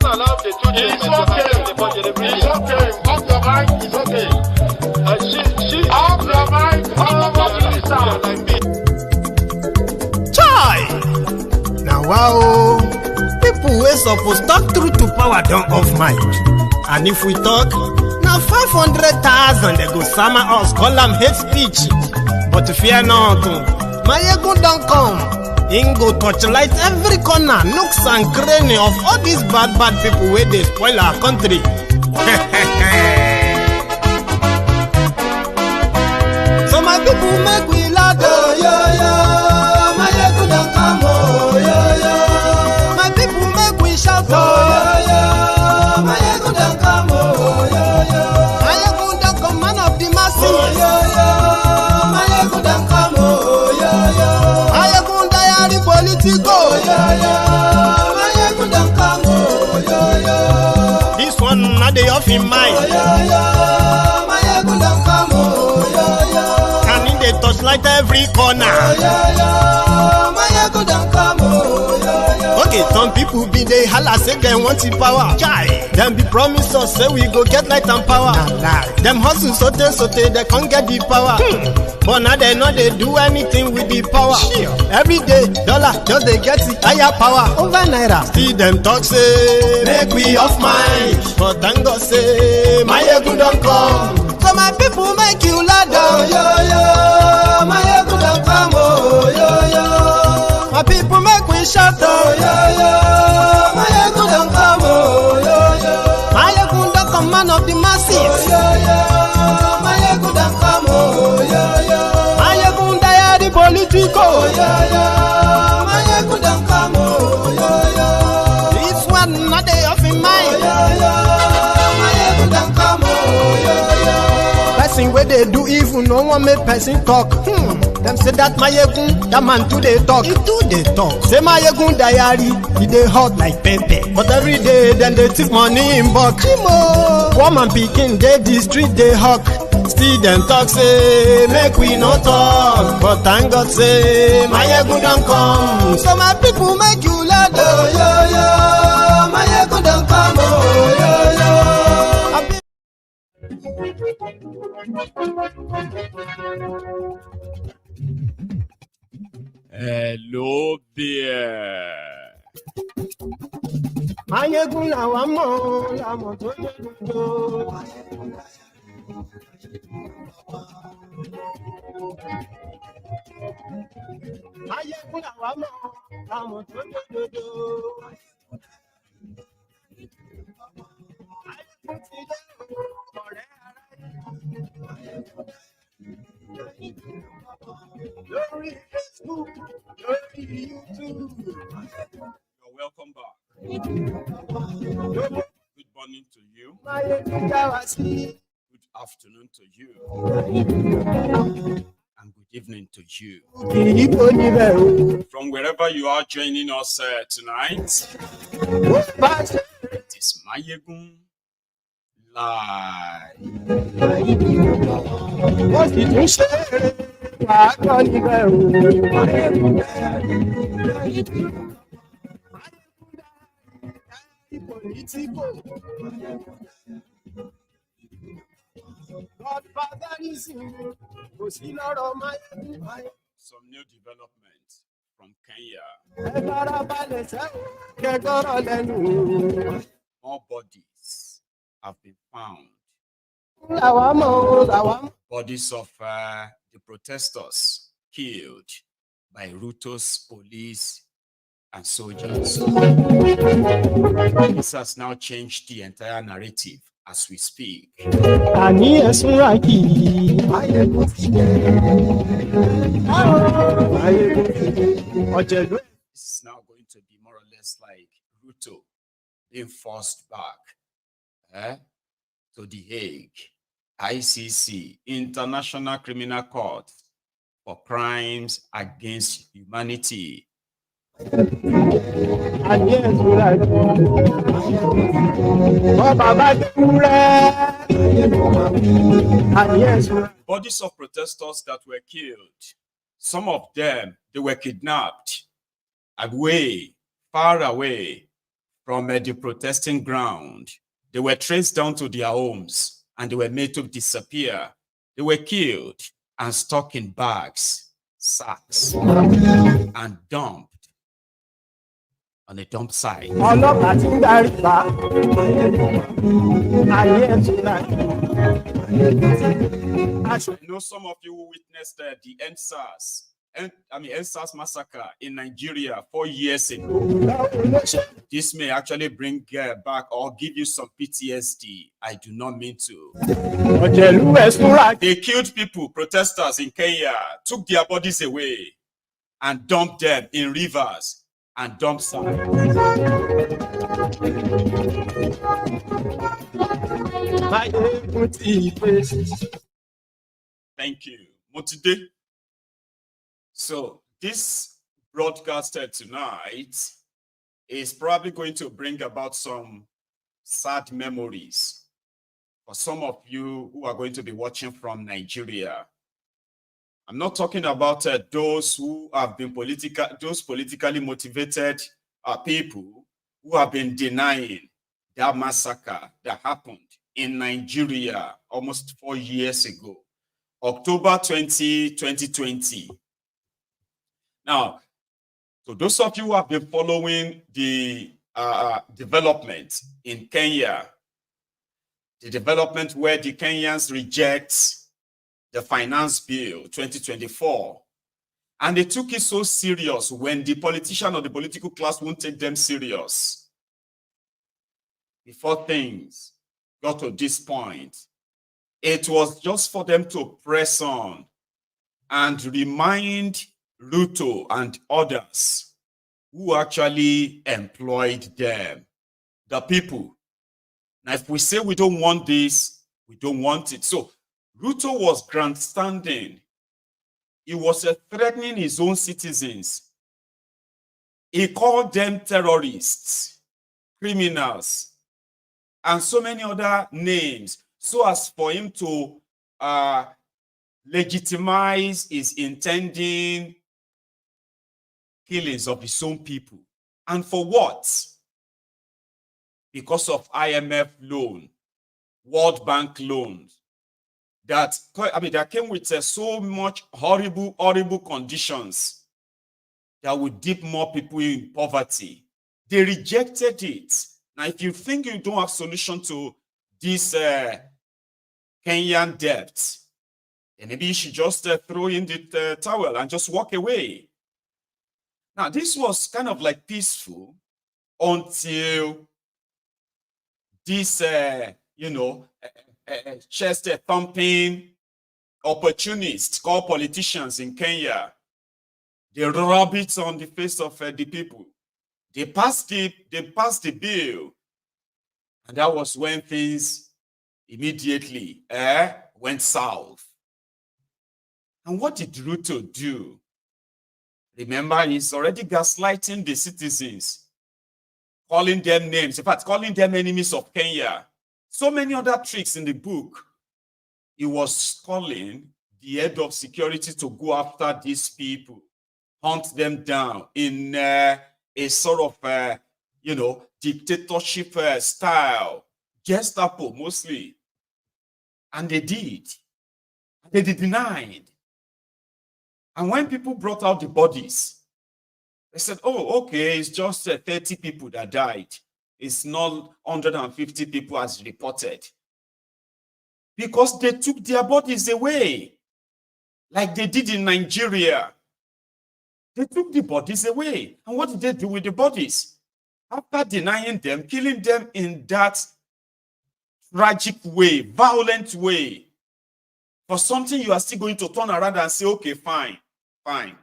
allowed to do this. It's okay. It's okay. Off your mind. It's okay. Off your mind. Chai! Now wow, people wey suppose talk through to power don't off mic. And if we talk, now 500,000 they go summer us, call them hate speech. But fear not, my ego don't come. Ingo torchlight every corner, nooks and cranny of all these bad people where they spoil our country. So my people make we loud, oh yo yo. My ego don't come, oh yo yo. My people make we shout, oh yo yo. My ego don't come, oh yo yo. My ego don't come, man of the masses, oh yo yo. My ego don't come, oh yo yo. My ego diary politico, oh yo yo. My ego don't come, oh yo yo. This one not the off in mind, oh yo yo. My ego don't come, oh yo yo. Can in the touchlight every corner, oh yo yo. My ego don't come, oh yo yo. Okay, some people be they holla say they want the power. Chai, them be promise us say we go get light and power. Them hustle sote they can't get the power. But now they know they do anything with the power. Every day, dollar just they get the higher power over naira. See them talk say make we off mind, but thank God say my ego don't come. So my people make you loud, oh yo yo. My ego don't come, oh yo yo. My people make we shout, oh yo yo. My ego don't come, oh yo yo. My ego don't come, man of the masses, oh yo yo. My ego don't come, oh yo yo. My ego diary politico, oh yo yo. My ego don't come, oh yo yo. This one not they off in mind, oh yo yo. My ego don't come, oh yo yo. Person where they do evil, no one make person talk. Them say that my yegun, that man too they talk. He too they talk. Say my yegun diary, he they hot like pepper. But every day then they take money in bulk. Woman picking, they the street they hawk. Still them talk say make we no talk. But thank God say my yegun don't come. So my people make you loud, oh yo yo. My yegun don't come, oh yo yo. Hello there. Mayegun la wa mo to dodo. Mayegun la wa mo to dodo. Glory Facebook, glory YouTube. You're welcome back. Good morning to you. Good afternoon to you. And good evening to you. From wherever you are joining us tonight, it is Mayegun Live. What did you say? Some new developments from Kenya. More bodies have been found. Bodies of the protesters killed by Ruto's police and soldiers. This has now changed the entire narrative as we speak. This is now going to be more or less like Ruto being forced back to The Hague, ICC, International Criminal Court for crimes against humanity. Bodies of protesters that were killed, some of them, they were kidnapped away, far away from the protesting ground. They were traced down to their homes and they were made to disappear. They were killed and stuck in bags, sacks, and dumped on a dump site. I know some of you who witnessed the NSAS massacre in Nigeria 4 years ago. This may actually bring back or give you some PTSD. I do not mean to. They killed people, protesters in Kenya, took their bodies away and dumped them in rivers and dump sites. Thank you. Motivate. So this broadcast tonight is probably going to bring about some sad memories for some of you who are going to be watching from Nigeria. I'm not talking about those who have been politically motivated people who have been denying that massacre that happened in Nigeria almost 4 years ago, October 2020. Now, so those of you who have been following the development in Kenya, the development where the Kenyans reject the finance bill 2024, and they took it so serious when the politician or the political class won't take them serious. Before things got to this point, it was just for them to press on and remind Ruto and others who actually employed them, the people. Now, if we say we don't want this, we don't want it. So Ruto was grandstanding. He was threatening his own citizens. He called them terrorists, criminals, and so many other names, so as for him to legitimize his intending killings of his own people. And for what? Because of IMF loan, World Bank loans, that came with so much horrible conditions that would dip more people in poverty. They rejected it. Now, if you think you don't have solution to this Kenyan debt, then maybe you should just throw in the towel and just walk away. Now, this was kind of like peaceful until this, chest thumping opportunists called politicians in Kenya, they rub it on the face of the people. They passed the bill, and that was when things immediately went south. And what did Ruto do? Remember, he's already gaslighting the citizens, calling them names, in fact, calling them enemies of Kenya. So many other tricks in the book. He was calling the head of security to go after these people, hunt them down in a sort of, dictatorship style, Gestapo mostly. And they did. They denied. And when people brought out the bodies, they said, oh, okay, it's just 30 people that died. It's not 150 people as reported. Because they took their bodies away, like they did in Nigeria. They took the bodies away. And what did they do with the bodies? After denying them, killing them in that tragic way, violent way, for something you are still going to turn around and say, okay, fine, I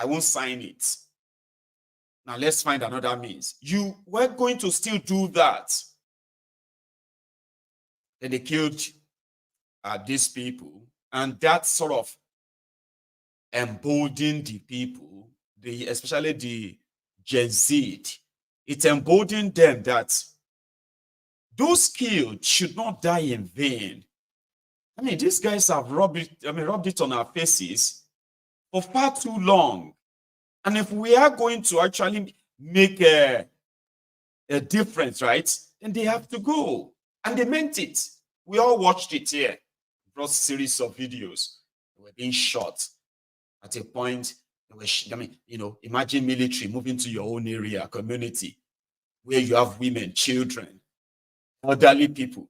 won't sign it. Now let's find another means. You were going to still do that. Then they killed these people, and that sort of emboldened the people, especially the Gen Z. It emboldened them that those killed should not die in vain. I mean, these guys have rubbed it on our faces for far too long. And if we are going to actually make a difference, right? Then they have to go. And they meant it. We all watched it here. Brought series of videos. They were being shot. At a point, they were, imagine military moving to your own area, community, where you have women, children, elderly people.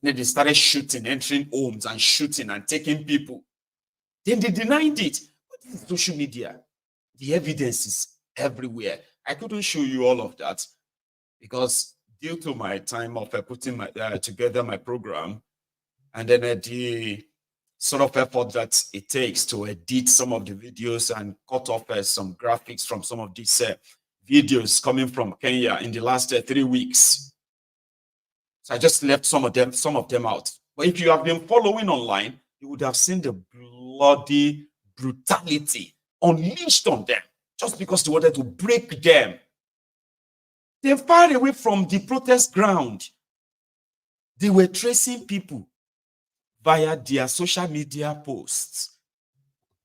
And then they started shooting, entering homes and shooting and taking people. Then they denied it. What is social media? The evidence is everywhere. I couldn't show you all of that because due to my time of putting together my program, and then the sort of effort that it takes to edit some of the videos and cut off some graphics from some of these videos coming from Kenya in the last 3 weeks. So I just left some of them out. But if you have been following online, you would have seen the bloody brutality unleashed on them just because they wanted to break them. They fired away from the protest ground. They were tracing people via their social media posts.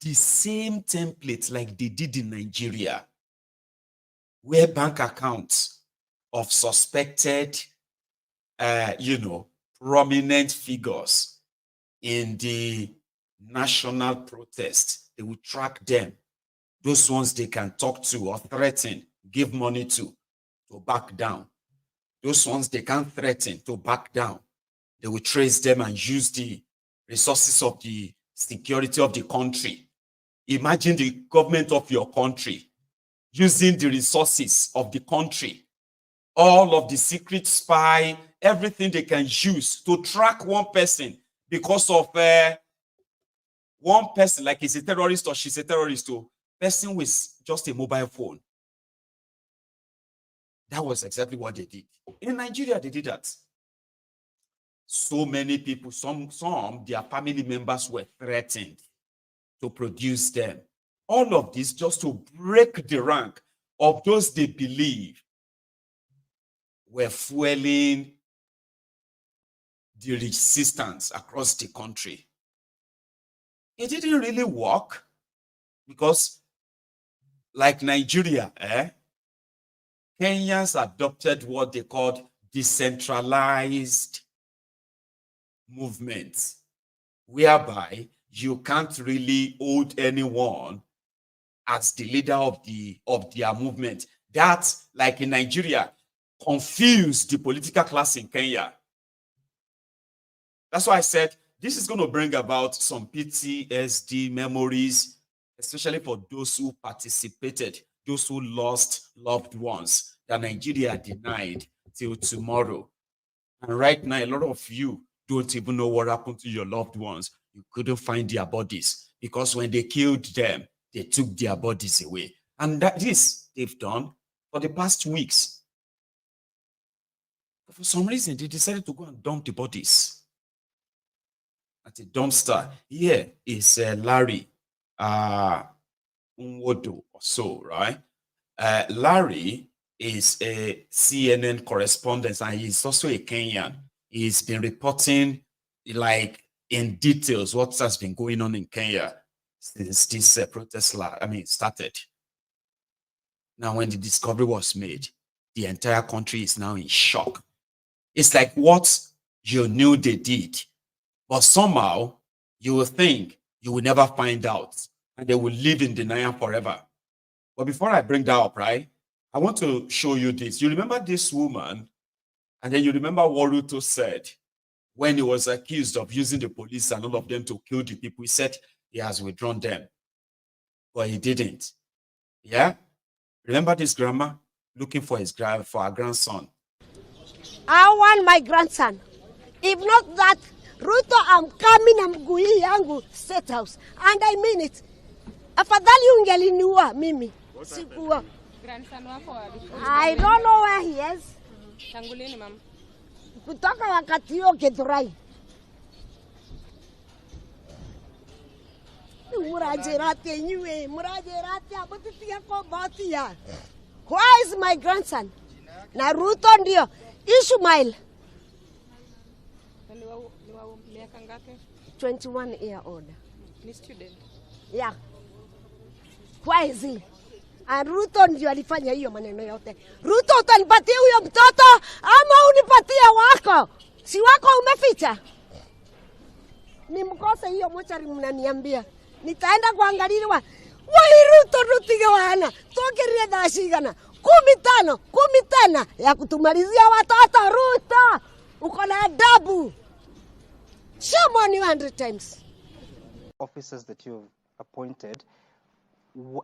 The same template like they did in Nigeria, where bank accounts of suspected, prominent figures in the national protest, they will track them. Those ones they can talk to or threaten, give money to back down. Those ones they can't threaten to back down. They will trace them and use the resources of the security of the country. Imagine the government of your country using the resources of the country, all of the secret spy, everything they can use to track one person because of one person, like he's a terrorist or she's a terrorist, or person with just a mobile phone. That was exactly what they did. In Nigeria, they did that. So many people, some their family members were threatened to produce them. All of this just to break the rank of those they believe were fueling the resistance across the country. It didn't really work because, like Nigeria, Kenyans adopted what they called decentralized movements, whereby you can't really hold anyone as the leader of their movement. That, like in Nigeria, confused the political class in Kenya. That's why I said this is going to bring about some PTSD memories, especially for those who participated, those who lost loved ones that Nigeria denied till tomorrow. And right now, a lot of you don't even know what happened to your loved ones. You couldn't find their bodies because when they killed them, they took their bodies away. And this they've done for the past weeks. But for some reason, they decided to go and dump the bodies at a dumpster. Here is Larry Nwodo or so, right? Larry is a CNN correspondent and he's also a Kenyan. He's been reporting like in details what has been going on in Kenya since this protest started. Now, when the discovery was made, the entire country is now in shock. It's like what you knew they did, but somehow you will think you will never find out and they will live in denial forever. But before I bring that up, right, I want to show you this. You remember this woman, and then you remember what Ruto said when he was accused of using the police and all of them to kill the people. He said he has withdrawn them, but he didn't. Yeah? Remember this grandma looking for her grandson? I want my grandson. If not that, Ruto, I'm coming, I'm going yangu state house. And I mean it. Afadhali ungeliniua mimi. Sikuwa. Grandson wako I don't know where he is. Tangu lini mama? Kutoka wakati huo Githurai. Murajerate nywe, murajerate abutitia kwa batia. Where is my grandson? Na Ruto ndio. Ishmael. 21 year old. Ni student. Yeah. Where is he? And Ruto ndio alifanya hiyo maneno yote. Ruto, utanipatia huyo mtoto ama unipatie wako? Si wako umeficha? Nimkose hiyo mochari mnaniambia. Nitaenda kuangaliliwa. Wai Ruto rutige wana. Tokerie dashigana. 15 ya kutumalizia watoto. Ruto, uko na adabu. Shame on you 100 times. Officers that you've appointed,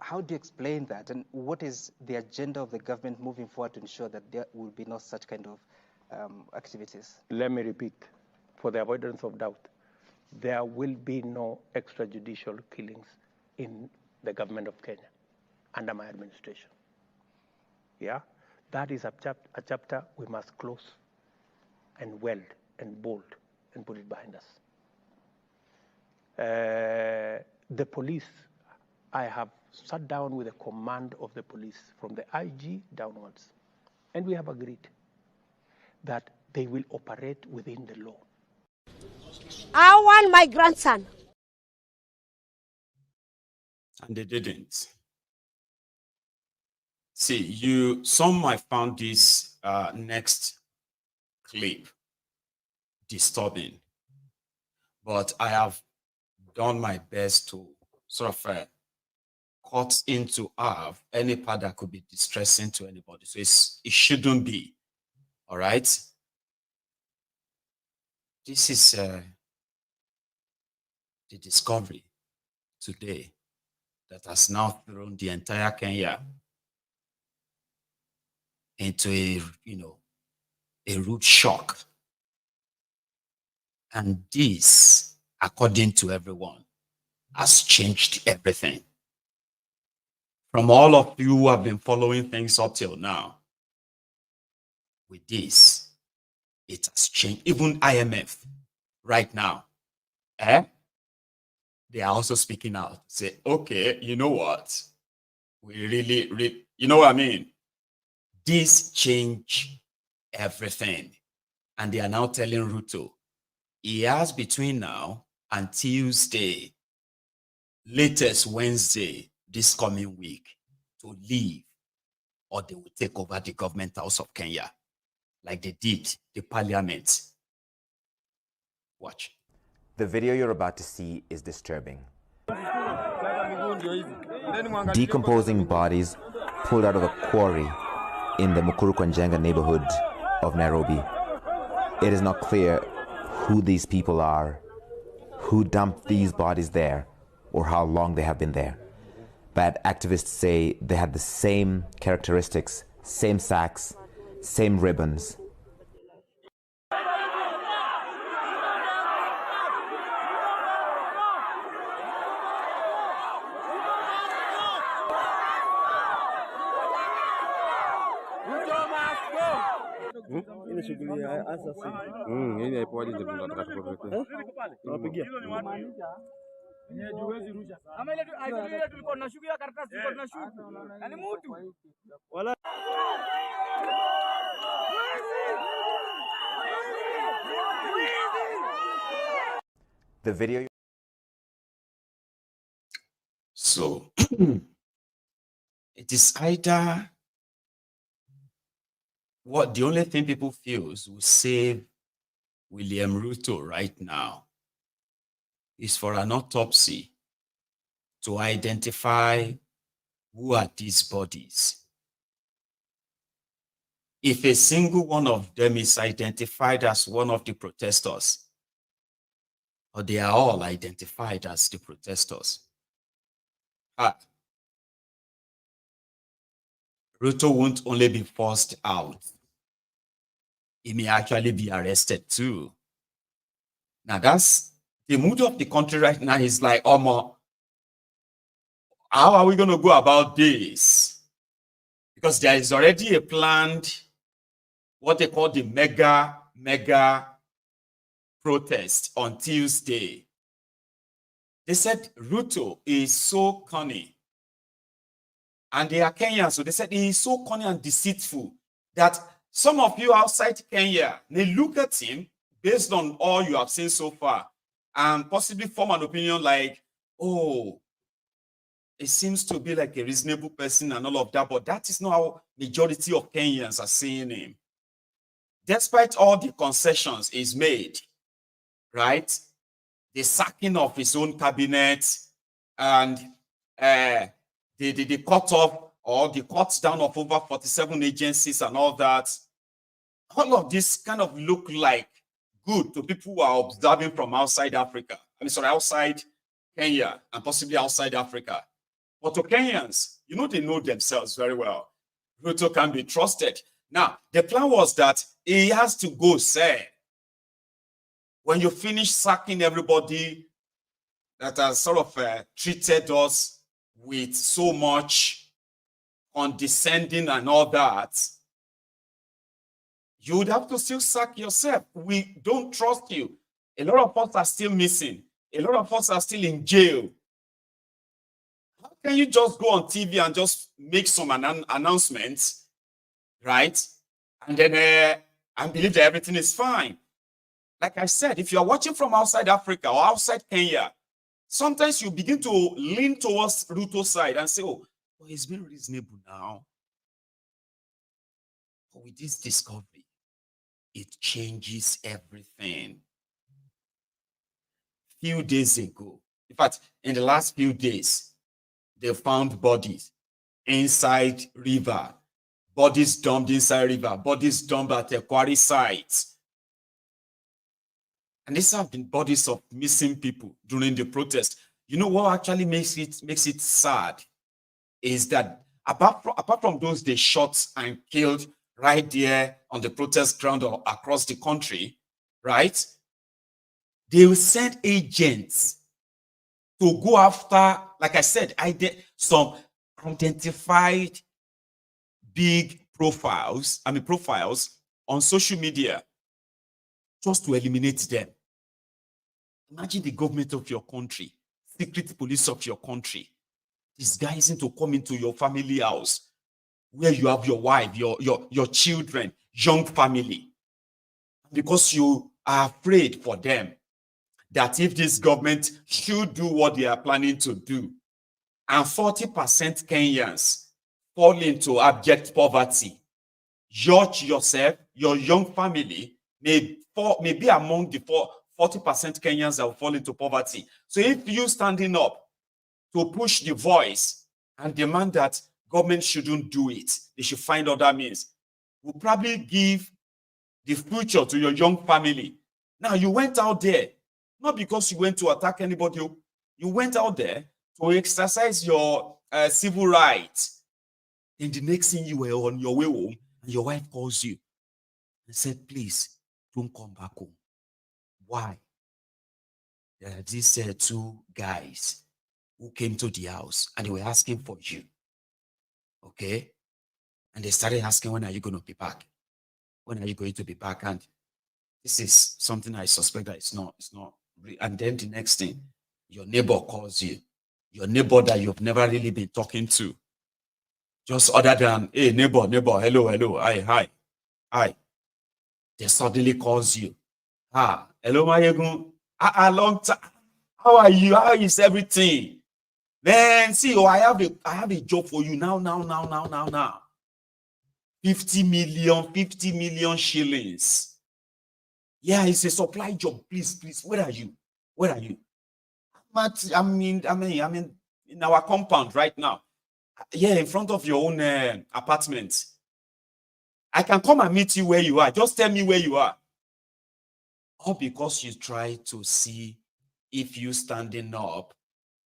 how do you explain that, and what is the agenda of the government moving forward to ensure that there will be no such kind of activities? Let me repeat, for the avoidance of doubt, there will be no extrajudicial killings in the government of Kenya under my administration. Yeah, that is a chapter we must close and weld and bold and put it behind us. The police, I have sat down with the command of the police from the IG downwards, and we have agreed that they will operate within the law. I want my grandson. And they didn't. See, some might find this next clip disturbing, but I have done my best to sort of cut into half any part that could be distressing to anybody. So it shouldn't be. All right. This is the discovery today that has now thrown the entire Kenya into a rude shock. And this, according to everyone, has changed everything. From all of you who have been following things up till now, with this, it has changed. Even IMF right now, they are also speaking out. Say, okay, you know what? We really, you know what I mean? This changed everything. And they are now telling Ruto, he has between now and Tuesday, latest Wednesday, this coming week, to leave, or they will take over the government house of Kenya, like they did the parliament. Watch. The video you're about to see is disturbing. Decomposing bodies pulled out of a quarry in the Mukuru-Kwanjenga neighborhood of Nairobi. It is not clear who these people are, who dumped these bodies there, or how long they have been there. But activists say they had the same characteristics, same sacks, same ribbons. The video. So it is either what the only thing people feel is will save William Ruto right now is for an autopsy to identify who are these bodies. If a single one of them is identified as one of the protesters, or they are all identified as the protesters, Ruto won't only be forced out, he may actually be arrested too. Now that's the mood of the country right now. Is like, how are we going to go about this? Because there is already a planned, what they call the mega protest on Tuesday. They said Ruto is so cunning. And they are Kenyans, so they said he is so cunning and deceitful that some of you outside Kenya, they look at him based on all you have seen so far and possibly form an opinion like, oh, it seems to be like a reasonable person and all of that, but that is not how majority of Kenyans are seeing him. Despite all the concessions he's made, right? The sacking of his own cabinet and the cut off or the cut down of over 47 agencies and all that. All of this kind of look like good to people who are observing from outside Africa. Outside Kenya and possibly outside Africa. But to Kenyans, they know themselves very well. Ruto can be trusted. Now, the plan was that he has to go, say, when you finish sacking everybody that has sort of treated us with so much condescending and all that, you would have to still sack yourself. We don't trust you. A lot of us are still missing. A lot of us are still in jail. How can you just go on TV and just make some announcements, right? And then and believe that everything is fine. Like I said, if you're watching from outside Africa or outside Kenya, sometimes you begin to lean towards Ruto's side and say, oh, well, he's been reasonable now. But with this discovery, it changes everything. Few days ago, in fact, in the last few days, they found bodies inside river, bodies dumped inside river, bodies dumped at the Kware site. And these have been bodies of missing people during the protest. You know what actually makes it sad is that apart from those they shot and killed right there on the protest ground or across the country, right? They will send agents to go after, like I said, some identified big profiles on social media just to eliminate them. Imagine the government of your country, secret police of your country, disguising to come into your family house where you have your wife, your children, young family. Because you are afraid for them that if this government should do what they are planning to do, and 40% Kenyans fall into abject poverty, yourself, your young family may be among the 40% Kenyans that will fall into poverty. So if you standing up to push the voice and demand that government shouldn't do it, they should find other means, will probably give the future to your young family. Now, you went out there, not because you went to attack anybody, you went out there to exercise your civil rights. And the next thing, you were on your way home, and your wife calls you and said, please, don't come back home. Why? There are these two guys who came to the house, and they were asking for you. Okay? And they started asking, when are you going to be back? When are you going to be back? And this is something I suspect that it's not. And then the next thing, your neighbor calls you. Your neighbor that you've never really been talking to. Just other than, hey, neighbor, hello, hi. They suddenly calls you. Hello, Mayegun. A long time. How are you? How is everything? Man, see, I have a job for you now. 50 million shillings. Yeah, it's a supply job. Please. Where are you? I'm in our compound right now. Yeah, in front of your own apartment. I can come and meet you where you are. Just tell me where you are. All because you try to see if you standing up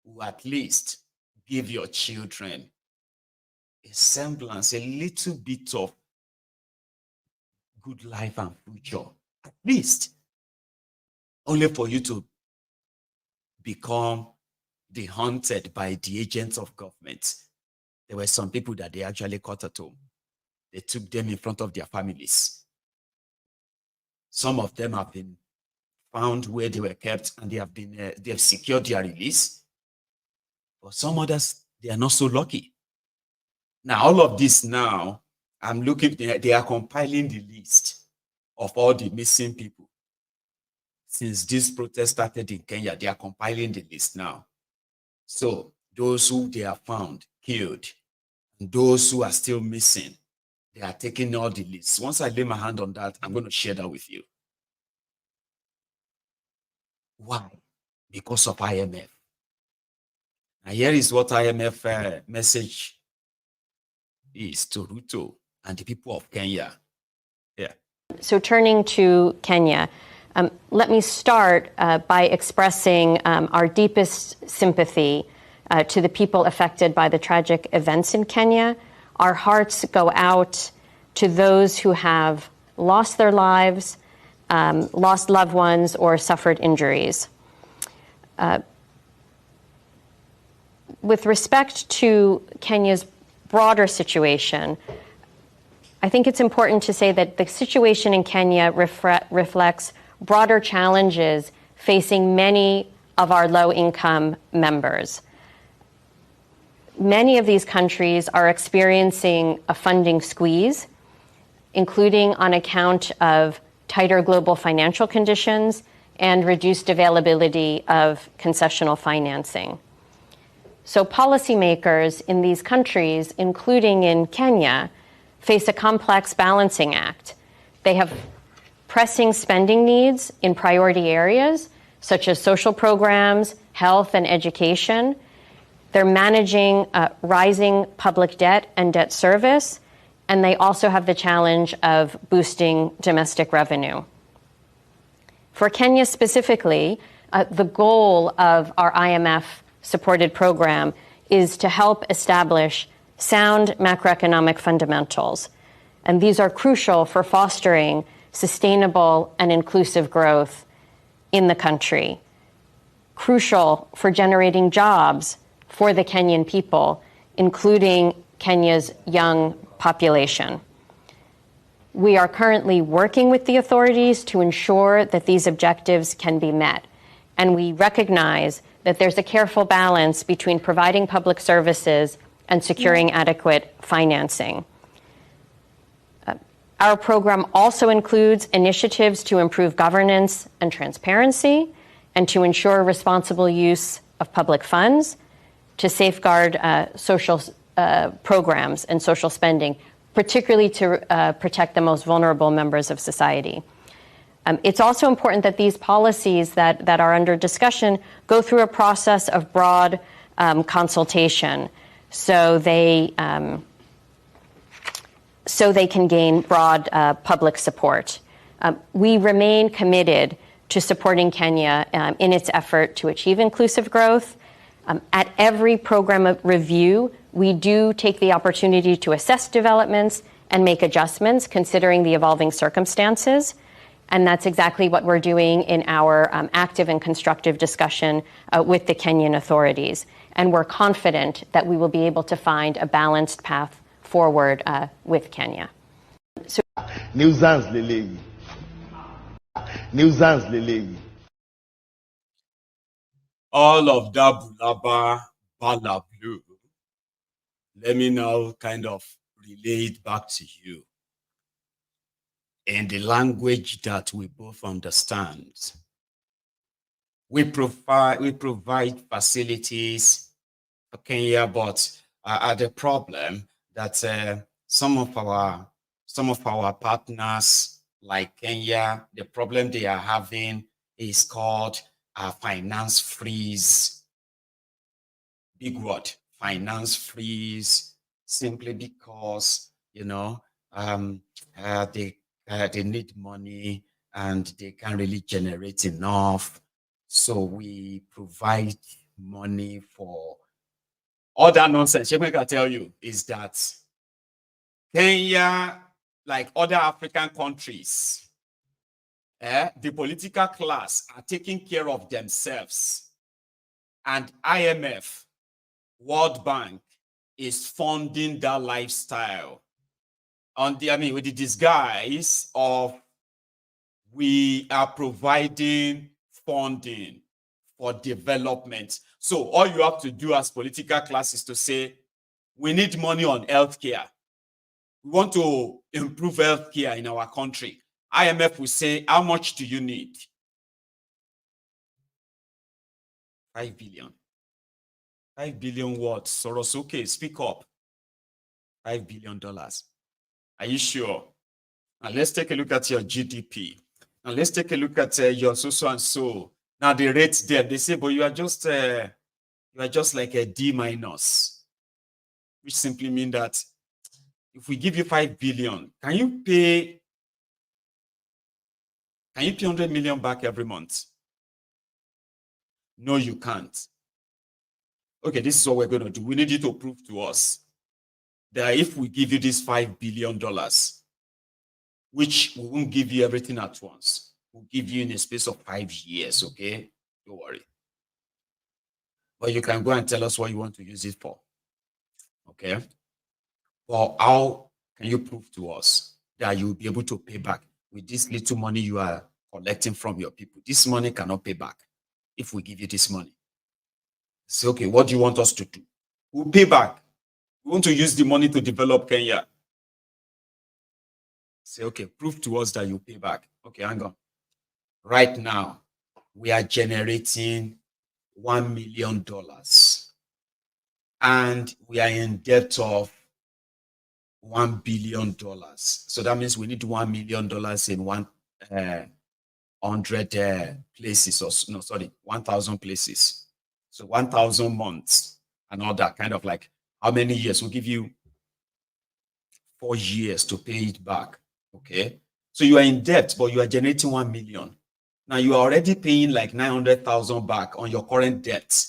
will at least give your children a semblance, a little bit of good life and future. At least. Only for you to become the hunted by the agents of government. There were some people that they actually caught at home. They took them in front of their families. Some of them have been found where they were kept, and they have secured their release. But some others, they are not so lucky. Now, all of this now, I'm looking, they are compiling the list of all the missing people. Since this protest started in Kenya, they are compiling the list now. So those who they are found, killed, and those who are still missing, they are taking all the lists. Once I lay my hand on that, I'm going to share that with you. Why? Because of IMF. And here is what IMF message is to Ruto and the people of Kenya. Yeah. So turning to Kenya, let me start by expressing our deepest sympathy to the people affected by the tragic events in Kenya. Our hearts go out to those who have lost their lives, lost loved ones, or suffered injuries. With respect to Kenya's broader situation, I think it's important to say that the situation in Kenya reflects broader challenges facing many of our low-income members. Many of these countries are experiencing a funding squeeze, including on account of tighter global financial conditions and reduced availability of concessional financing. So policymakers in these countries, including in Kenya, face a complex balancing act. They have pressing spending needs in priority areas, such as social programs, health, and education. They're managing rising public debt and debt service, and they also have the challenge of boosting domestic revenue. For Kenya specifically, the goal of our IMF-supported program is to help establish sound macroeconomic fundamentals, and these are crucial for fostering sustainable and inclusive growth in the country, crucial for generating jobs for the Kenyan people, including Kenya's young population. We are currently working with the authorities to ensure that these objectives can be met, and we recognize that there's a careful balance between providing public services and securing adequate financing. Our program also includes initiatives to improve governance and transparency and to ensure responsible use of public funds, to safeguard social programs and social spending, particularly to protect the most vulnerable members of society. It's also important that these policies that are under discussion go through a process of broad consultation so they can gain broad public support. We remain committed to supporting Kenya in its effort to achieve inclusive growth. At every program review, we do take the opportunity to assess developments and make adjustments considering the evolving circumstances. And that's exactly what we're doing in our active and constructive discussion with the Kenyan authorities. And we're confident that we will be able to find a balanced path forward with Kenya. All of that bulaba, bala blue. Let me now kind of relay it back to you in the language that we both understand. We provide facilities for Kenya, but the problem that some of our partners like Kenya, the problem they are having is called finance freeze. Big word, finance freeze, simply because they need money and they can't really generate enough. So we provide money for all that nonsense. What I can tell you is that Kenya, like other African countries, the political class are taking care of themselves. And IMF, World Bank is funding that lifestyle with the disguise of we are providing funding for development. So all you have to do as political class is to say, we need money on healthcare. We want to improve healthcare in our country. IMF will say, how much do you need? 5 billion. 5 billion what? Soros, okay, speak up. $5 billion. Are you sure? Now let's take a look at your GDP. Now let's take a look at your so and so. Now they rate them. They say, but you are just like a D minus, which simply means that if we give you 5 billion, can you pay 100 million back every month? No, you can't. Okay, this is what we're going to do. We need you to prove to us that if we give you this $5 billion, which we won't give you everything at once, we'll give you in a space of 5 years, okay? Don't worry. But you can go and tell us what you want to use it for, okay? Well, how can you prove to us that you'll be able to pay back with this little money you are collecting from your people? This money cannot pay back if we give you this money. Say, okay, what do you want us to do? We'll pay back. We want to use the money to develop Kenya. Say, okay, prove to us that you pay back. Okay, hang on. Right now, we are generating $1 million. And we are in debt of $1 billion. So that means we need $1 million in 100 places, or no, sorry, 1,000 places. So 1,000 months and all that, kind of like how many years? We'll give you 4 years to pay it back. Okay. So you are in debt, but you are generating 1 million. Now you are already paying like 900,000 back on your current debt.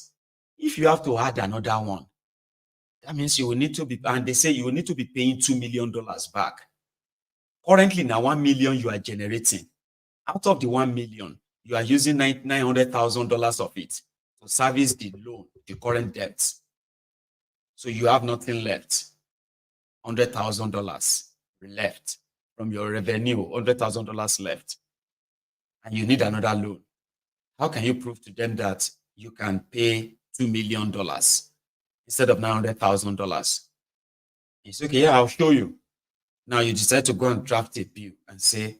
If you have to add another one, that means you will need to be, and they say you will need to be paying $2 million back. Currently now 1 million you are generating. Out of the 1 million, you are using $900,000 of it to service the loan, the current debt. So you have nothing left. $100,000 left from your revenue, $100,000 left. And you need another loan. How can you prove to them that you can pay $2 million instead of $900,000? It's okay, yeah, I'll show you. Now you decide to go and draft a bill and say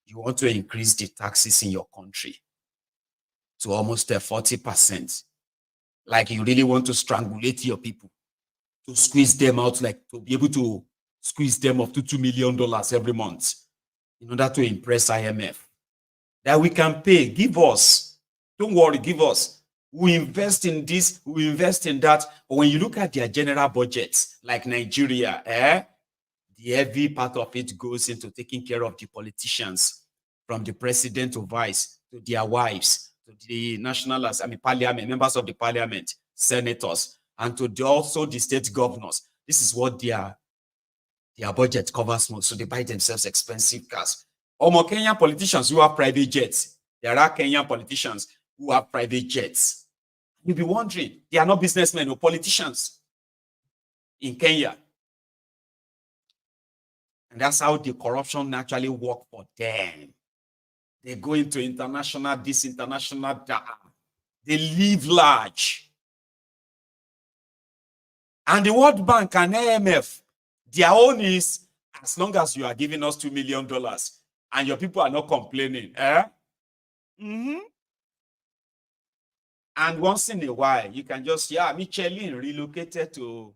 you want to increase the taxes in your country to almost 40%. Like you really want to strangulate your people, to squeeze them out, like to be able to squeeze them up to $2 million every month in order to impress IMF. That we can pay, give us. Don't worry, give us. We invest in this, we invest in that. But when you look at their general budgets, like Nigeria, the heavy part of it goes into taking care of the politicians, from the president to vice, to their wives, to the national, parliament, members of the parliament, senators, and to also the state governors. This is what their budget covers most. So they buy themselves expensive cars. More Kenyan politicians who have private jets. There are Kenyan politicians who have private jets. You'll be wondering, they are not businessmen or politicians in Kenya. And that's how the corruption actually works for them. They go into international, this international, that. They live large. And the World Bank and IMF, their own is, as long as you are giving us $2 million and your people are not complaining, And once in a while, you can just, Michelin relocated to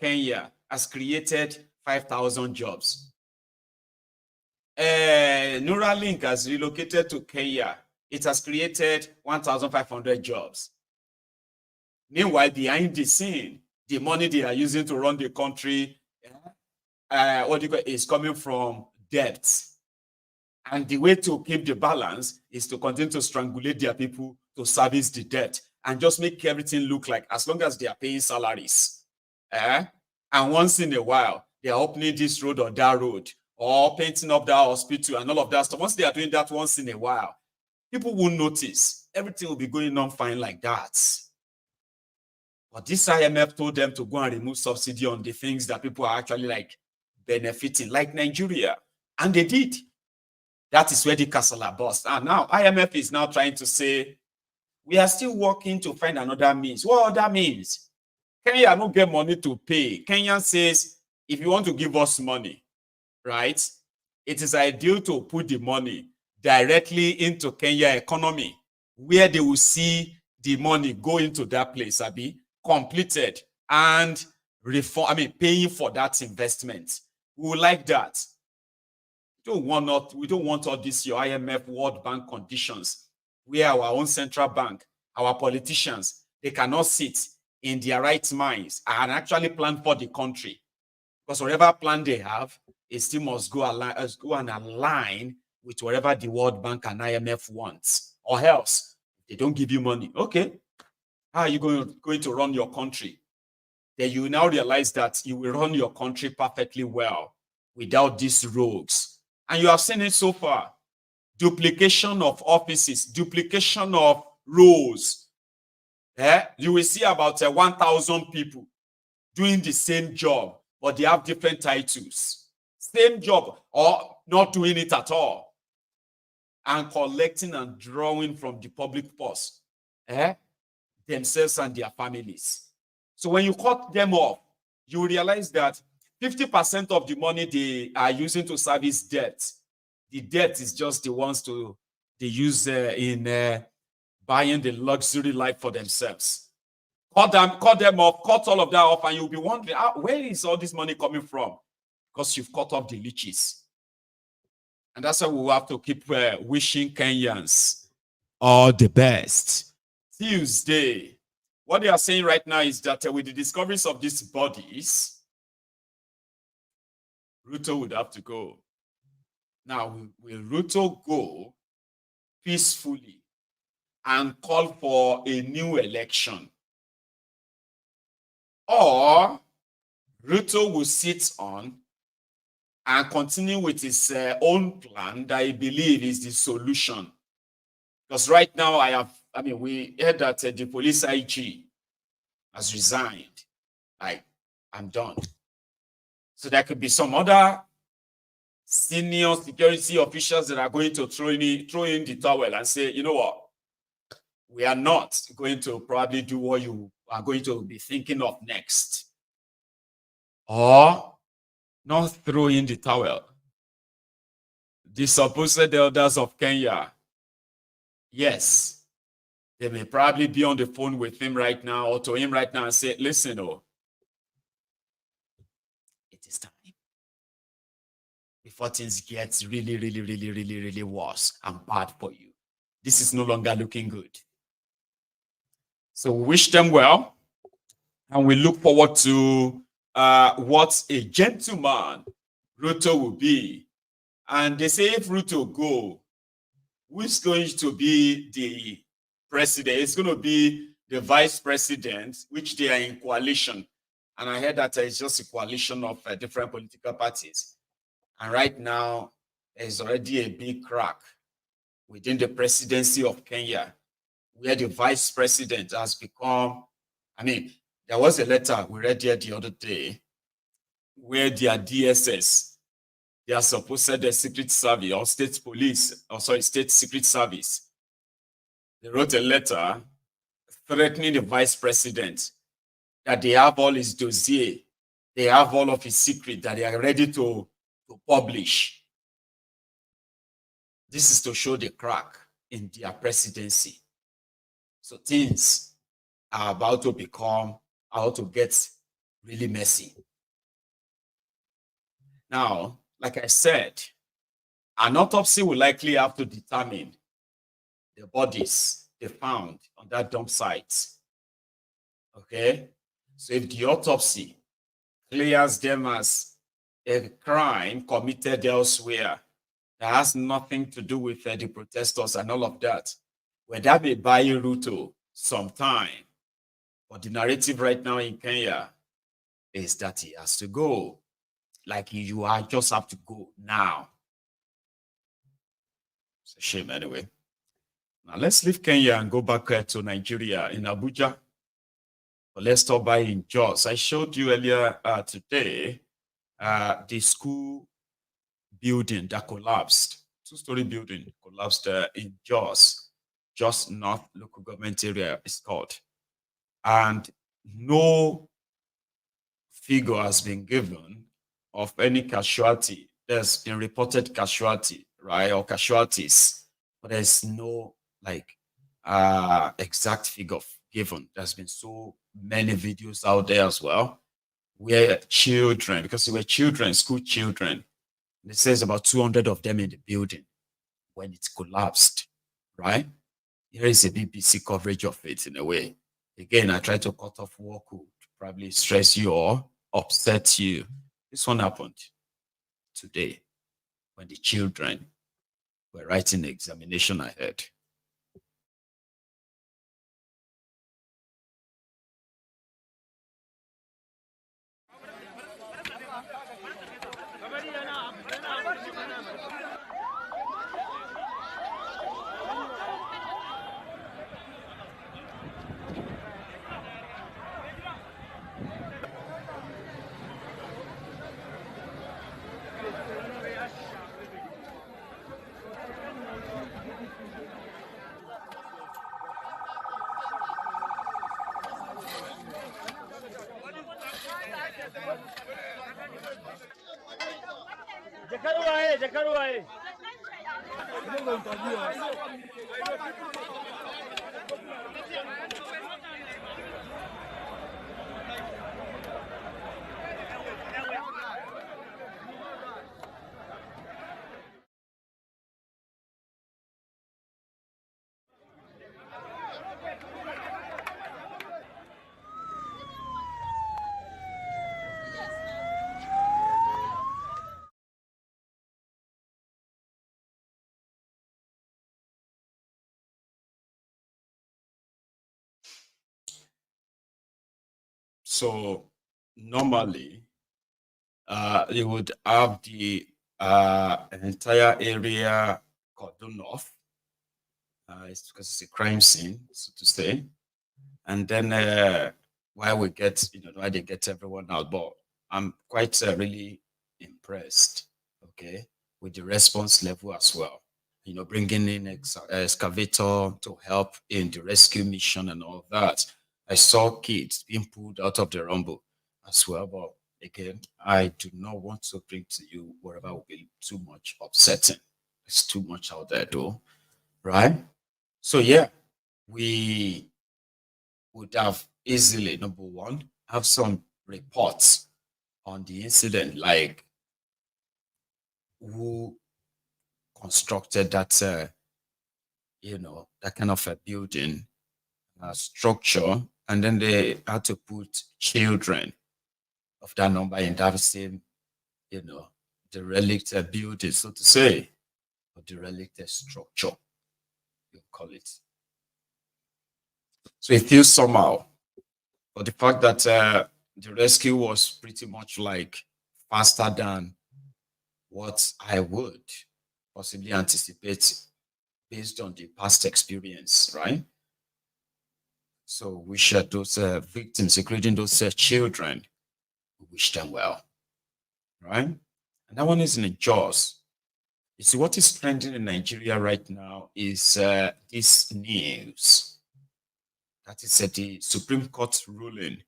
Kenya, has created 5,000 jobs. Neuralink has relocated to Kenya. It has created 1,500 jobs. Meanwhile, behind the scene, the money they are using to run the country, is coming from debt. And the way to keep the balance is to continue to strangulate their people to service the debt and just make everything look like, as long as they are paying salaries. And once in a while, they are opening this road or that road, or painting up that hospital and all of that stuff. Once they are doing that once in a while, people will notice. Everything will be going on fine like that. But this IMF told them to go and remove subsidy on the things that people are actually like benefiting, like Nigeria. And they did. That is where the casala burst. And now IMF is now trying to say, we are still working to find another means. What other means? Kenya don't get money to pay. Kenya says, if you want to give us money, right, it is ideal to put the money directly into Kenya economy, where they will see the money go into that place, Abi, completed and paying for that investment. We would like that. We don't want all this your IMF, World Bank conditions, where our own central bank, our politicians, they cannot sit in their right minds and actually plan for the country. Because whatever plan they have, it still must go and align with whatever the World Bank and IMF wants. Or else, they don't give you money. Okay, how are you going to run your country? Then you now realize that you will run your country perfectly well without these rogues. And you have seen it so far. Duplication of offices, duplication of roles. You will see about 1,000 people doing the same job, but they have different titles. Same job, or not doing it at all. And collecting and drawing from the public purse, themselves and their families. So when you cut them off, you realize that 50% of the money they are using to service debt, the debt is just the ones they use in buying the luxury life for themselves. Cut them off, cut all of that off, and you'll be wondering, where is all this money coming from? Because you've cut off the leeches. And that's why we will have to keep wishing Kenyans all the best. Tuesday. What they are saying right now is that with the discoveries of these bodies, Ruto would have to go. Now, will Ruto go peacefully and call for a new election? Or Ruto will sit on and continue with his own plan that I believe is the solution? Because right now we heard that the police IG has resigned. I'm done. So there could be some other senior security officials that are going to throw in the towel and say, you know what, we are not going to probably do what you are going to be thinking of next. Or not throw in the towel. The supposed elders of Kenya, yes, they may probably be on the phone with him right now or to him right now and say, listen, it is time before things get really, really, really, really, really worse and bad for you. This is no longer looking good. So we wish them well, and we look forward to what a gentleman Ruto will be. And they say if Ruto go, who's going to be the president? It's going to be the vice president, which they are in coalition. And I heard that it's just a coalition of different political parties. And right now, there's already a big crack within the presidency of Kenya, where the vice president has become, there was a letter we read here the other day where their DSS, their supposed secret service or state police, state secret service, they wrote a letter threatening the vice president that they have all his dossier, they have all of his secret that they are ready to publish. This is to show the crack in their presidency. So things are about to get really messy. Now, like I said, an autopsy will likely have to determine the bodies they found on that dump site. Okay? So if the autopsy clears them as a crime committed elsewhere that has nothing to do with the protesters and all of that, well, that may buy Ruto some time. But the narrative right now in Kenya is that he has to go. Like just have to go now. It's a shame anyway. Now let's leave Kenya and go back to Nigeria in Abuja. But let's stop by in Jos. I showed you earlier today the school building that collapsed. Two-story building collapsed in Jos North local government area is called. And no figure has been given of any casualty. There's been reported casualty, right, or casualties, but there's no exact figure given. There's been so many videos out there as well, where children, because they were children, school children, it says about 200 of them in the building when it collapsed, right? Here is a BBC coverage of it in a way. Again, I try to cut off what could probably stress you or upset you. This one happened today when the children were writing the examination ahead. So normally, you would have the entire area cordoned off. It's because it's a crime scene, so to say. And then why we get, why they get everyone out. But I'm quite really impressed, okay, with the response level as well. Bringing in excavator to help in the rescue mission and all that. I saw kids being pulled out of the rumble as well. But again, I do not want to bring to you whatever will be too much upsetting. It's too much out there, though, right? So yeah, we would have easily, number one, have some reports on the incident, like who constructed that, that kind of a building structure, and then they had to put children of that number in that same, derelict building, so to say, or derelict structure, you call it. So it feels somehow, but the fact that the rescue was pretty much like faster than what I would possibly anticipate based on the past experience, right? So we wish those victims, including those children, we wish them well, right? And that one is in the jaws. You see, what is trending in Nigeria right now is this news. That is the Supreme Court ruling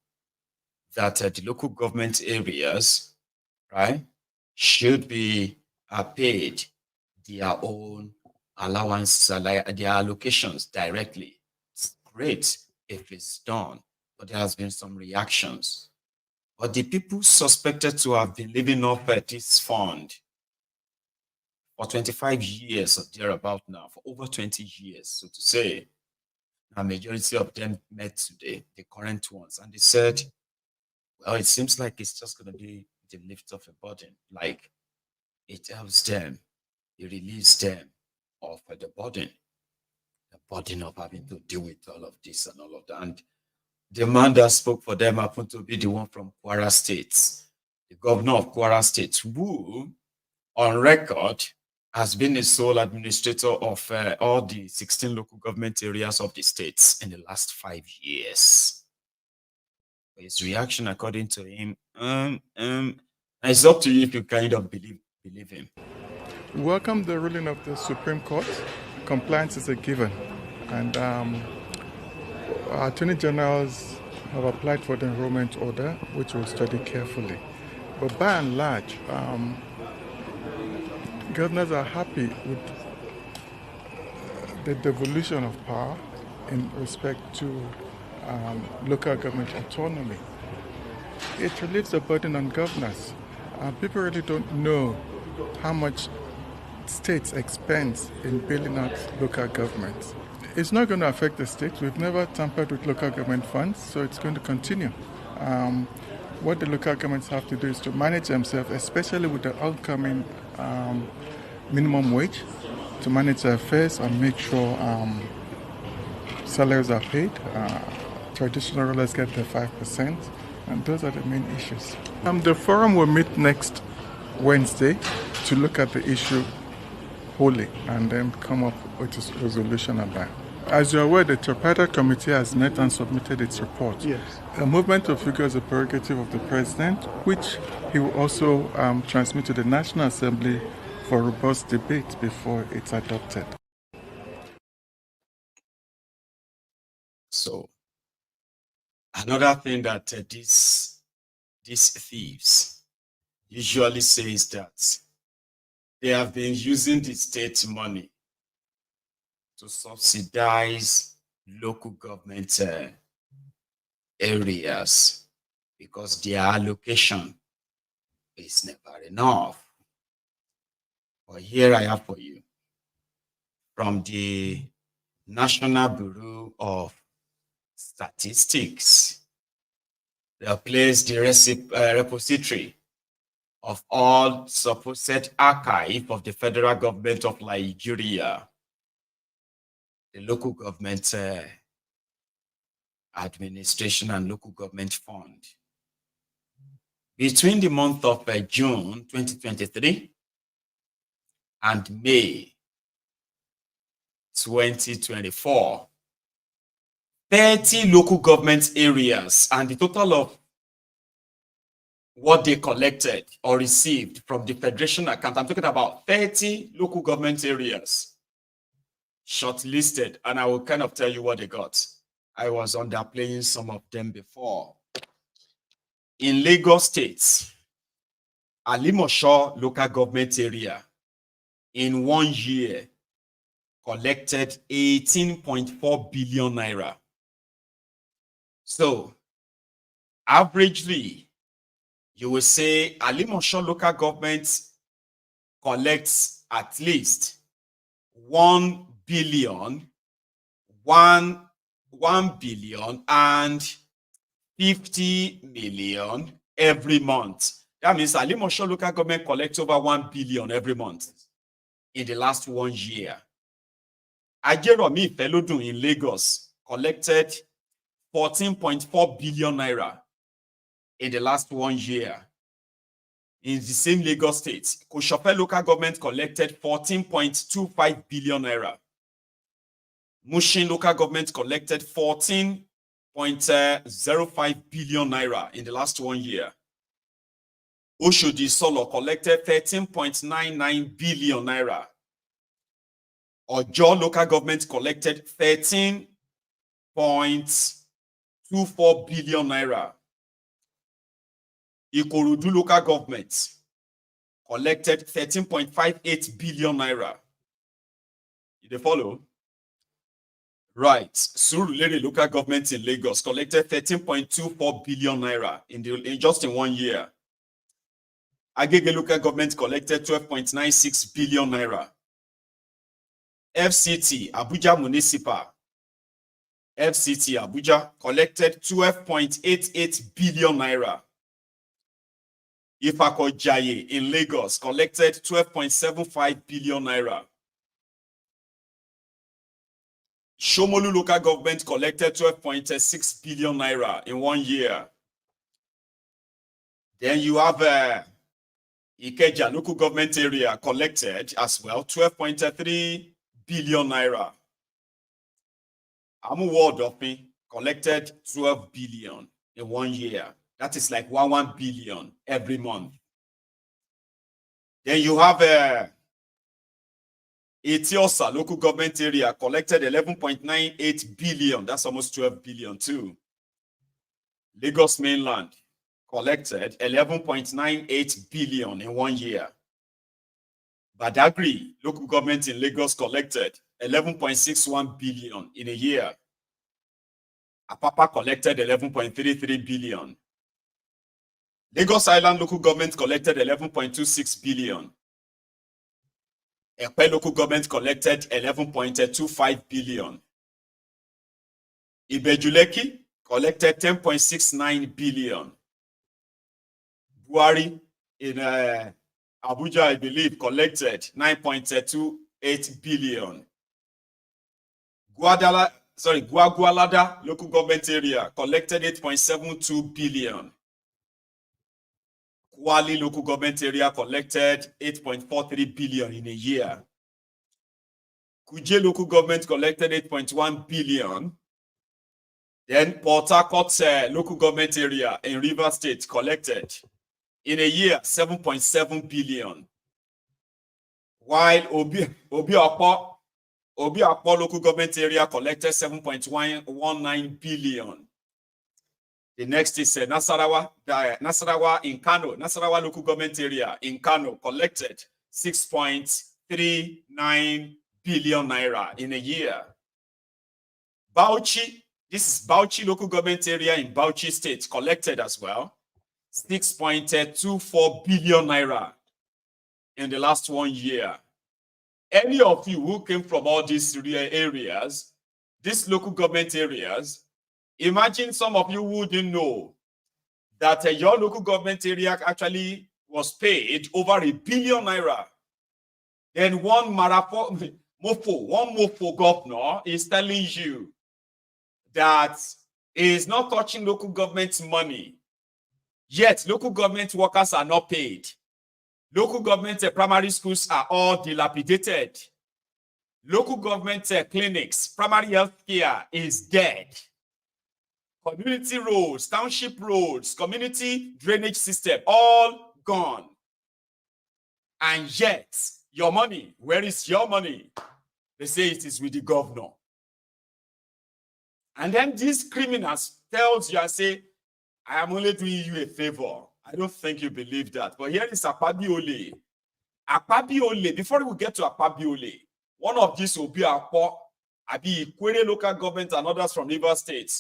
that the local government areas, right, should be paid their own allowances, their allocations directly. It's great if it's done, but there has been some reactions. But the people suspected to have been living off this fund for 25 years or thereabout now, for over 20 years, so to say, a majority of them met today, the current ones, and they said, well, it seems like it's just going to be the lift of a burden, like it helps them, it relieves them of the burden of having to deal with all of this and all of that. And the man that spoke for them happened to be the one from Kwara State, the governor of Kwara State, who, on record, has been the sole administrator of all the 16 local government areas of the states in the last 5 years. His reaction, according to him, it's up to you if you kind of believe him. We welcome the ruling of the Supreme Court. Compliance is a given, and our attorney generals have applied for the enrollment order, which we'll study carefully. But by and large, governors are happy with the devolution of power in respect to local government autonomy. It relieves the burden on governors. People really don't know how much states expend in bailing out local governments. It's not going to affect the states. We've never tampered with local government funds, so it's going to continue. What the local governments have to do is to manage themselves, especially with the upcoming minimum wage, to manage their affairs and make sure salaries are paid. Traditional rulers get their 5%, and those are the main issues. The forum will meet next Wednesday to look at the issue wholly and then come up with a resolution on that. As you're aware, the tripartite committee has met and submitted its report. Yes. A movement of figure is a prerogative of the president, which he will also transmit to the National Assembly for robust debate before it's adopted. So, another thing that these thieves usually say is that they have been using the state money to subsidize local government areas because their allocation is never enough. But here I have for you from the National Bureau of Statistics. They have placed the repository of all supposed archive of the federal government of Nigeria, the local government administration and local government fund. Between the month of June 2023 and May 2024, 30 local government areas and the total of what they collected or received from the federation account. I'm talking about 30 local government areas shortlisted, and I will kind of tell you what they got. I was underplaying some of them before. In Lagos State, Alimosho local government area in 1 year collected 18.4 billion naira. So, averagely, you will say Alimosho local government collects at least 1 billion and 50 million every month. That means Alimosho local government collects over 1 billion every month in the last 1 year. Ajeromi Felodun in Lagos collected 14.4 billion naira in the last 1 year. In the same Lagos State, Koshope local government collected 14.25 billion naira. Mushin local government collected 14.05 billion naira in the last 1 year. Oshodi Solo collected 13.99 billion naira. Ojo local government collected 13.24 billion naira. Ikorodu local government collected 13.58 billion naira. Did they follow? Right. Surulere local government in Lagos collected 13.24 billion naira in just in 1 year. Agege local government collected 12.96 billion naira. FCT Abuja Municipal FCT Abuja collected 12.88 billion naira. Ifako Jaye in Lagos collected 12.75 billion naira. Shomolu local government collected 12.6 billion naira in 1 year. Then you have Ikeja local government area collected as well 12.3 billion naira. Amu Ward of me collected 12 billion in 1 year. That is like 1 billion every month. Then you have Etiosa local government area collected 11.98 billion. That's almost 12 billion too. Lagos mainland collected 11.98 billion in 1 year. Badagry local government in Lagos collected 11.61 billion in a year. Apapa collected 11.33 billion. Lagos Island local government collected 11.26 billion. Ekpe local government collected 11.25 billion. Ibejuleki collected 10.69 billion. Buhari in Abuja, I believe, collected 9.28 billion. Gwagwalada local government area collected 8.72 billion. Kwali local government area collected 8.43 billion in a year. Kuje local government collected 8.1 billion. Then Port Harcourt local government area in Rivers State collected in a year 7.7 billion. While Obi-Akpo local government area collected 7.19 billion. The next is Nasarawa in Kano. Nasarawa local government area in Kano collected 6.39 billion naira in a year. Bauchi, this is Bauchi local government area in Bauchi State, collected as well 6.24 billion naira in the last 1 year. Any of you who came from all these areas, these local government areas, imagine some of you who didn't know that your local government area actually was paid over 1 billion naira. Then one Mofo governor is telling you that he is not touching local government money. Yet local government workers are not paid. Local government primary schools are all dilapidated. Local government clinics, primary health care is dead. Community roads, township roads, community drainage system, all gone. And yet, your money, where is your money? They say it is with the governor. And then these criminals tells you and say, I am only doing you a favor. I don't think you believe that. But here is Akpabiole. Akpabiole, before we get to Akpabiole, one of these will be Kware local government and others from Rivers State.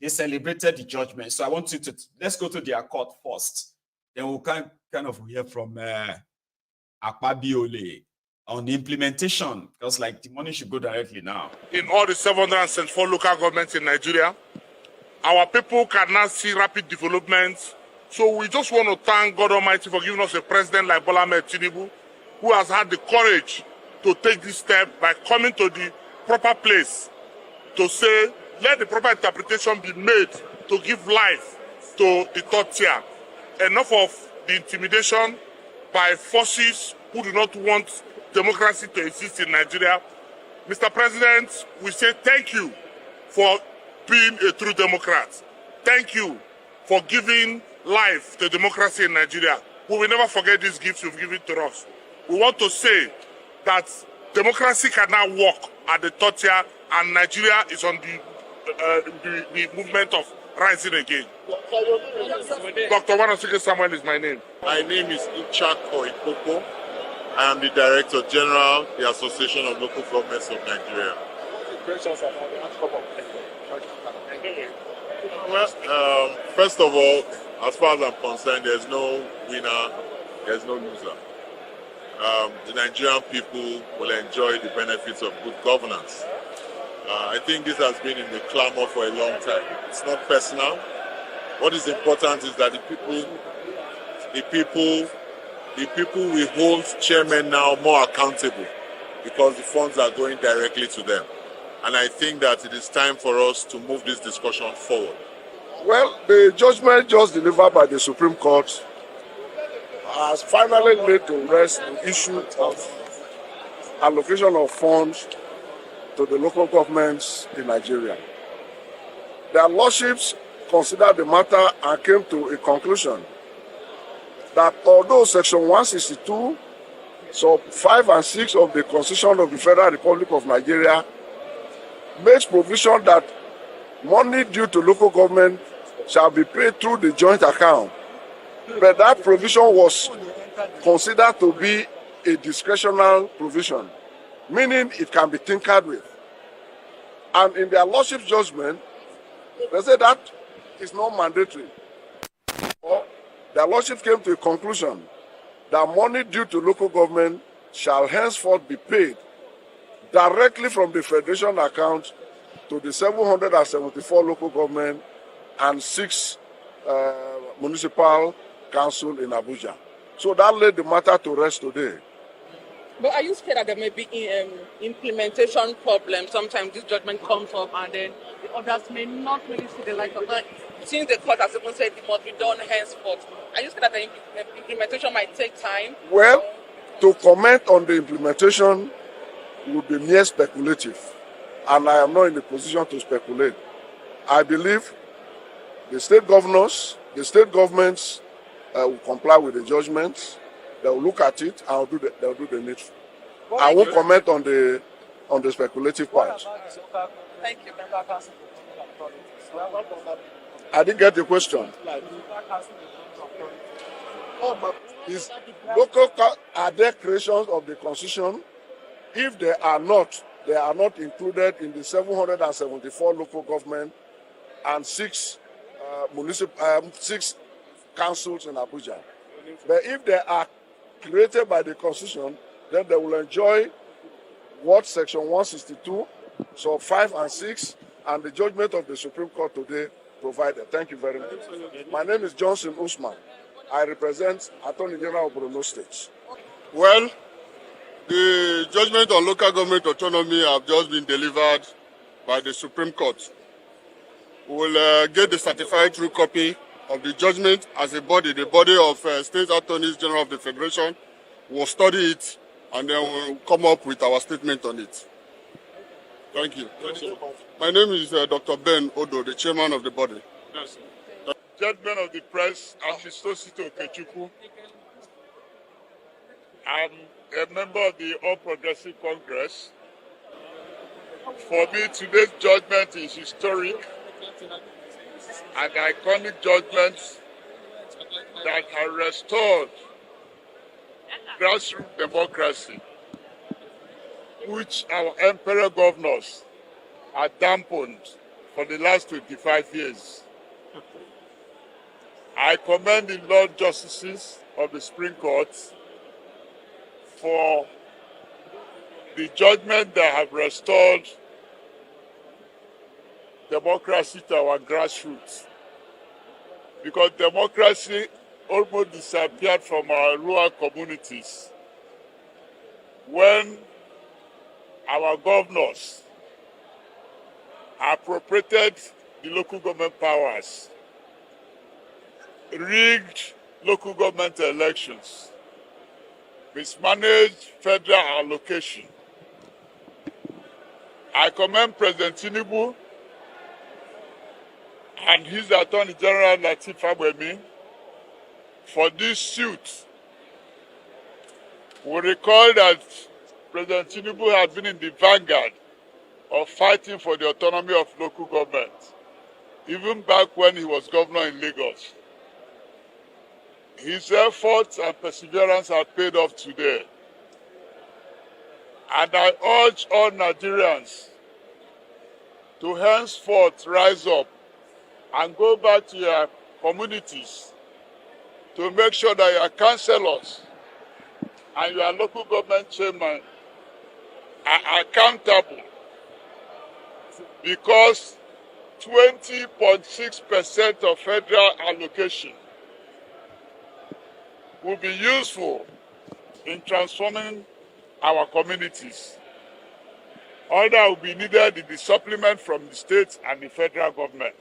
They celebrated the judgment. So I want you to, let's go to their court first. Then we'll kind of hear from Akpabiole on the implementation, because like the money should go directly now. In all the 774 local governments in Nigeria, our people cannot see rapid development. So we just want to thank God Almighty for giving us a president like Bola Ahmed Tinubu, who has had the courage to take this step by coming to the proper place to say, let the proper interpretation be made to give life to the third tier. Enough of the intimidation by forces who do not want democracy to exist in Nigeria. Mr. President, we say thank you for being a true Democrat. Thank you for giving life to democracy in Nigeria. We will never forget these gifts you've given to us. We want to say that democracy cannot work at the third tier, and Nigeria is on the movement of rising again. Dr. Massacre Samuel is my name. My name is Ichako Ikoko. I am the Director General, the Association of Local Governments of Nigeria. Well, first of all, as far as I'm concerned, there's no winner, there's no loser. The Nigerian people will enjoy the benefits of good governance. I think this has been in the clamor for a long time. It's not personal. What is important is that the people will hold chairmen now more accountable, because the funds are going directly to them. And I think that it is time for us to move this discussion forward. Well, the judgment just delivered by the Supreme Court has finally laid to rest the issue of allocation of funds to the local governments in Nigeria. Their lordships considered the matter and came to a conclusion that although Section 162, so 5 and 6 of the Constitution of the Federal Republic of Nigeria makes provision that money due to local government shall be paid through the joint account. But that provision was considered to be a discretionary provision, meaning it can be tinkered with. And in their lordship's judgment, They said that is not mandatory. Or their lordship came to a conclusion that money due to local government shall henceforth be paid directly from the federation account to the 774 local government and 6 municipal council in Abuja. So that laid the matter to rest today. But are you scared that there may be implementation problems? Sometimes this judgment comes up and then the others may not really see the light of that. Since the court has even said it must be done henceforth, are you scared that the implementation might take time? Well, to comment on the implementation would be mere speculative, and I am not in the position to speculate. I believe the state governors, the state governments will comply with the judgments. They will look at it and they'll do the needful. I won't comment on the speculative part. Thank you. I didn't get the question. Are there creations of the constitution? If they are not included in the 774 local government and 6 6 councils in Abuja. But if they are created by the constitution, then they will enjoy what Section 162, so 5 and 6, and the judgment of the Supreme Court today provided. Thank you very much. My name is Johnson Usman. I represent Attorney General of Borno State. Well, the judgment on local government autonomy have just been delivered by the Supreme Court. We will get the certified true copy of the judgment as a body. The body of State Attorneys General of the Federation will study it and then we'll come up with our statement on it. Thank you. My name is Dr. Ben Odo, the chairman of the body. Yes. The judgment of the press, Ashistosito Kechukwu. I'm a member of the All Progressive Congress. For me, today's judgment is historic and iconic judgment that has restored grassroots democracy, which our emperor governors had dampened for the last 25 years. I commend the Lord Justices of the Supreme Court for the judgment that have restored democracy to our grassroots. Because democracy almost disappeared from our rural communities when our governors appropriated the local government powers, rigged local government elections, mismanaged federal allocation. I commend President Tinubu and his Attorney General Lateef Fagbemi for this suit. We recall that President Tinubu had been in the vanguard of fighting for the autonomy of local government, even back when he was governor in Lagos. His efforts and perseverance have paid off today. And I urge all Nigerians to henceforth rise up and go back to your communities to make sure that your councillors and your local government chairman are accountable, because 20.6% of federal allocation will be useful in transforming our communities. All that will be needed is the supplement from the states and the federal government.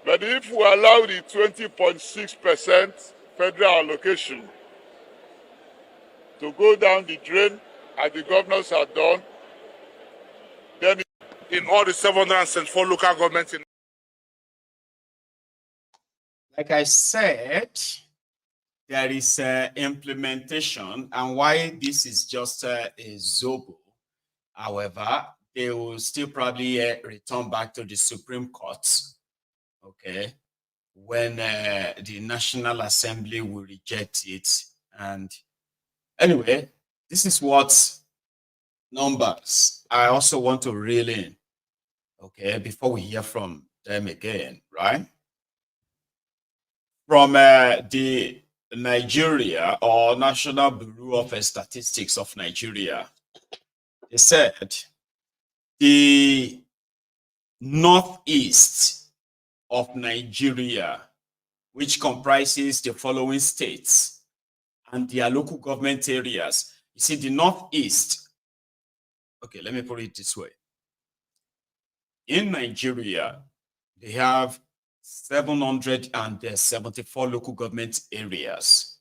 But if we allow the 20.6% federal allocation to go down the drain, as the governors have done, then in all the 774 local governments. Like I said, there is implementation, and why this is just a zobo. However, they will still probably return back to the Supreme Court, okay, when the National Assembly will reject it. And anyway, this is what numbers I also want to reel in, Okay, before we hear from them again, right? From the Nigeria or National Bureau of Statistics of Nigeria, they said the northeast of Nigeria, which comprises the following states and their local government areas. You see, the northeast, okay, let me put it this way. In Nigeria, they have 774 local government areas.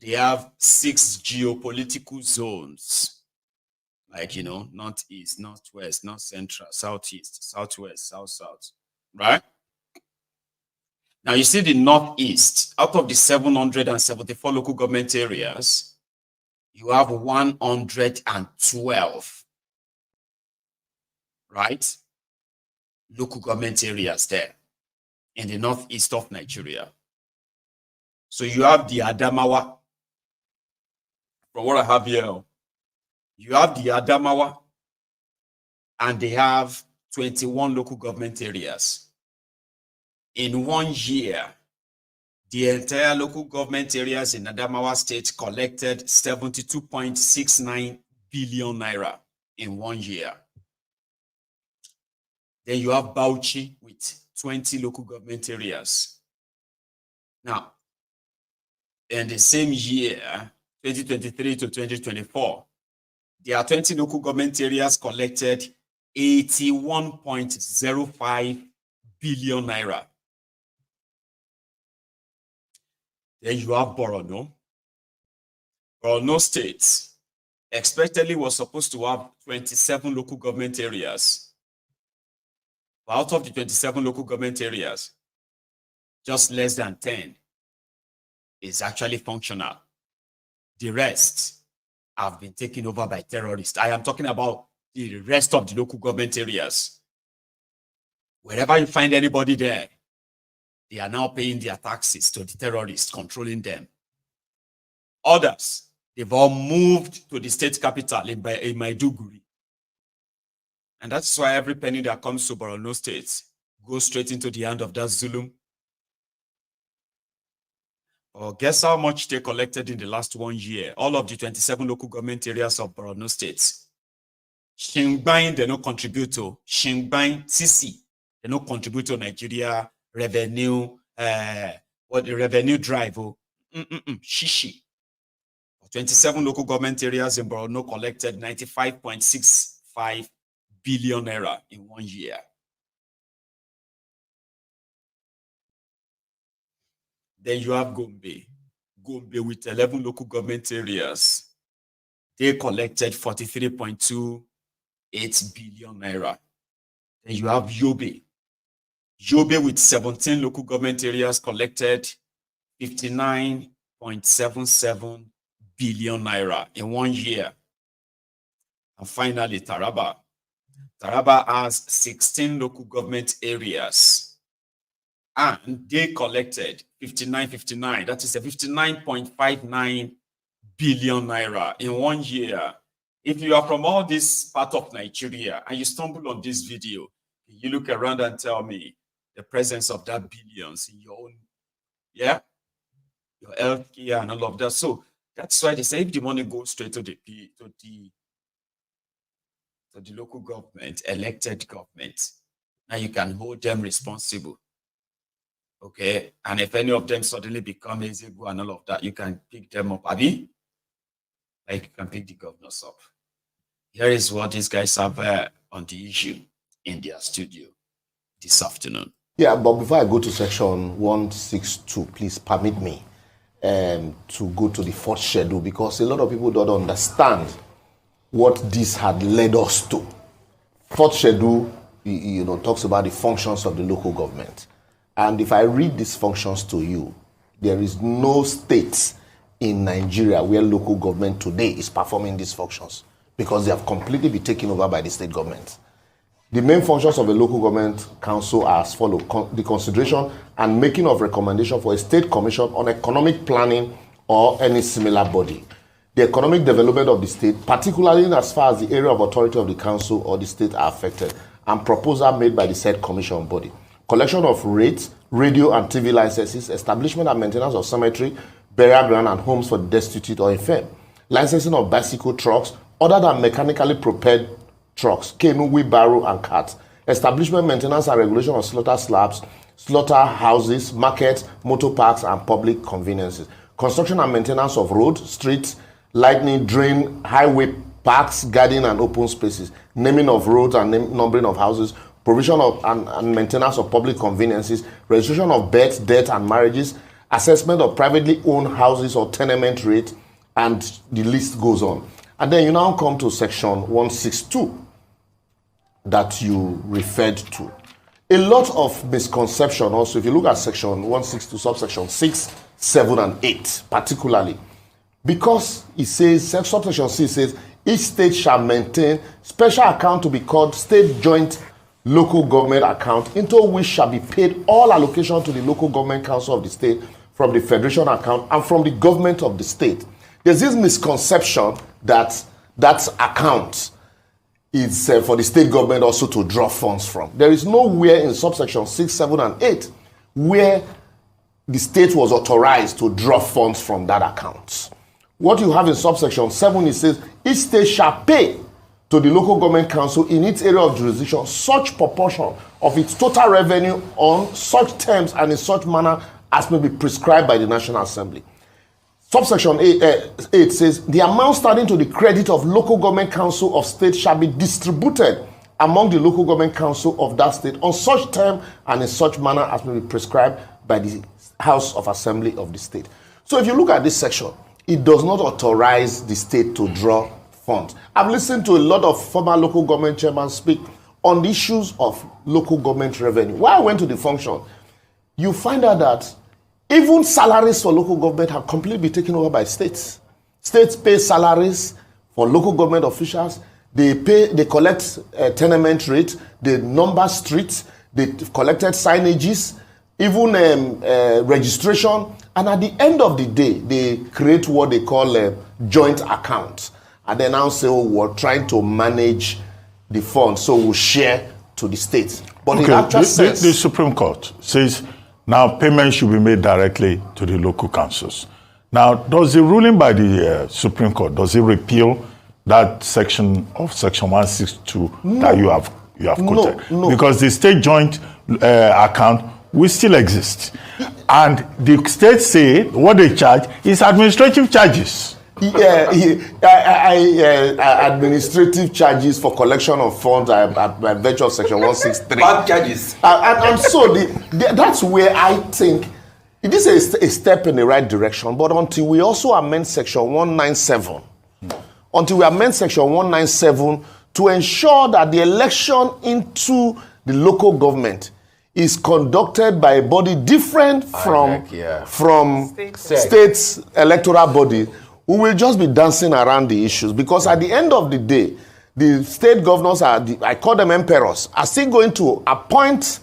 They have 6 geopolitical zones, like, you know, northeast, northwest, north central, southeast, southwest, south, right? Now, you see the northeast, out of the 774 local government areas, you have 112, right? Local government areas there in the northeast of Nigeria. So you have the Adamawa, from what I have here, you have the Adamawa, and they have 21 local government areas. In 1 year, the entire local government areas in Adamawa State collected 72.69 billion naira in 1 year. Then you have Bauchi with 20 local government areas. Now, in the same year, 2023 to 2024, there are 20 local government areas collected 81.05 billion naira. Then you have Borno. Borno State expectedly was supposed to have 27 local government areas. But out of the 27 local government areas, just less than 10 is actually functional. The rest have been taken over by terrorists. I am talking about the rest of the local government areas. Wherever you find anybody there, they are now paying their taxes to the terrorists controlling them. Others, they've all moved to the state capital in Maiduguri. And that's why every penny that comes to Borno State goes straight into the hand of that Zulum. Or guess how much they collected in the last 1 year? All of the 27 local government areas of Borno State. Shingbain, they don't contribute to. Shingbain, Sisi, they don't contribute to Nigeria revenue, what the revenue drive, Shishi. 27 local government areas in Borno collected 95.65 billion naira in 1 year. Then you have Gombe. Gombe with 11 local government areas. They collected 43.28 billion naira. Then you have Yobe. Yobe with 17 local government areas collected 59.77 billion naira in 1 year. And finally, Taraba. Taraba has 16 local government areas, and they collected 59, that is a 59.59 billion naira in 1 year. If you are from all this part of Nigeria and you stumble on this video, you look around and tell me the presence of that billions in your own, your healthcare and all of that. So that's why they say if the money goes straight to the local government, elected government, now you can hold them responsible. Okay, and if any of them suddenly become Ezegu and all of that, you can pick them up. Abi, like you can pick the governors up. Here is what these guys have on the issue in their studio this afternoon. Yeah, but before I go to section 162, please permit me to go to the fourth schedule, because a lot of people don't understand what this had led us to. Fourth schedule, talks about the functions of the local government. And if I read these functions to you, there is no state in Nigeria where local government today is performing these functions, because they have completely been taken over by the state government. The main functions of a local government council are as follows: the consideration and making of recommendation for a state commission on economic planning or any similar body. The economic development of the state, particularly as far as the area of authority of the council or the state are affected, and proposal made by the said commission body. Collection of rates, radio and TV licenses, establishment and maintenance of cemetery, burial ground and homes for the destitute or infirm. Licensing of bicycle trucks other than mechanically propelled trucks, canoe, wheelbarrow and carts. Establishment, maintenance and regulation of slaughter slabs, slaughter houses, markets, motor parks and public conveniences. Construction and maintenance of roads, streets, lightning, drain, highway, parks, garden and open spaces. Naming of roads and numbering of houses. Provision of and maintenance of public conveniences. Registration of births, deaths and marriages. Assessment of privately owned houses or tenement rate. And the list goes on. And then you now come to section 162 that you referred to. A lot of misconception also, if you look at section 162, subsection 6, 7, and 8, particularly, because it says, subsection C says, each state shall maintain special account to be called state joint local government account, into which shall be paid all allocation to the local government council of the state from the federation account and from the government of the state. There's this misconception that that account is for the state government also to draw funds from. There is nowhere in subsection 6, 7, and 8 where the state was authorized to draw funds from that account. What you have in subsection 7, it says, each state shall pay to the local government council in its area of jurisdiction such proportion of its total revenue on such terms and in such manner as may be prescribed by the National Assembly. Subsection 8 says, the amount standing to the credit of local government council of state shall be distributed among the local government council of that state on such term and in such manner as may be prescribed by the House of Assembly of the state. So if you look at this section, it does not authorize the state to draw funds. I've listened to a lot of former local government chairmen speak on the issues of local government revenue. When I went to the function, you find out that even salaries for local government have completely been taken over by states. States pay salaries for local government officials. They collect tenement rate, they number streets, they collected signages, even registration. And at the end of the day, they create what they call a joint account. And they now say, oh, we're trying to manage the funds, so we'll share to the states. But in actual sense, the Supreme Court says now payments should be made directly to the local councils. Now, does the ruling by the Supreme Court, does it repeal that section of section 162 that you have quoted? No. Because the state joint account will still exist. And the states say what they charge is administrative charges. Administrative charges for collection of funds by virtue of section 163. Bank charges. And so that's where I think this is a step in the right direction. But until we also amend section 197, to ensure that the election into the local government is conducted by a body different from states' electoral body, we will just be dancing around the issues, because at the end of the day, the state governors I call them emperors, are still going to appoint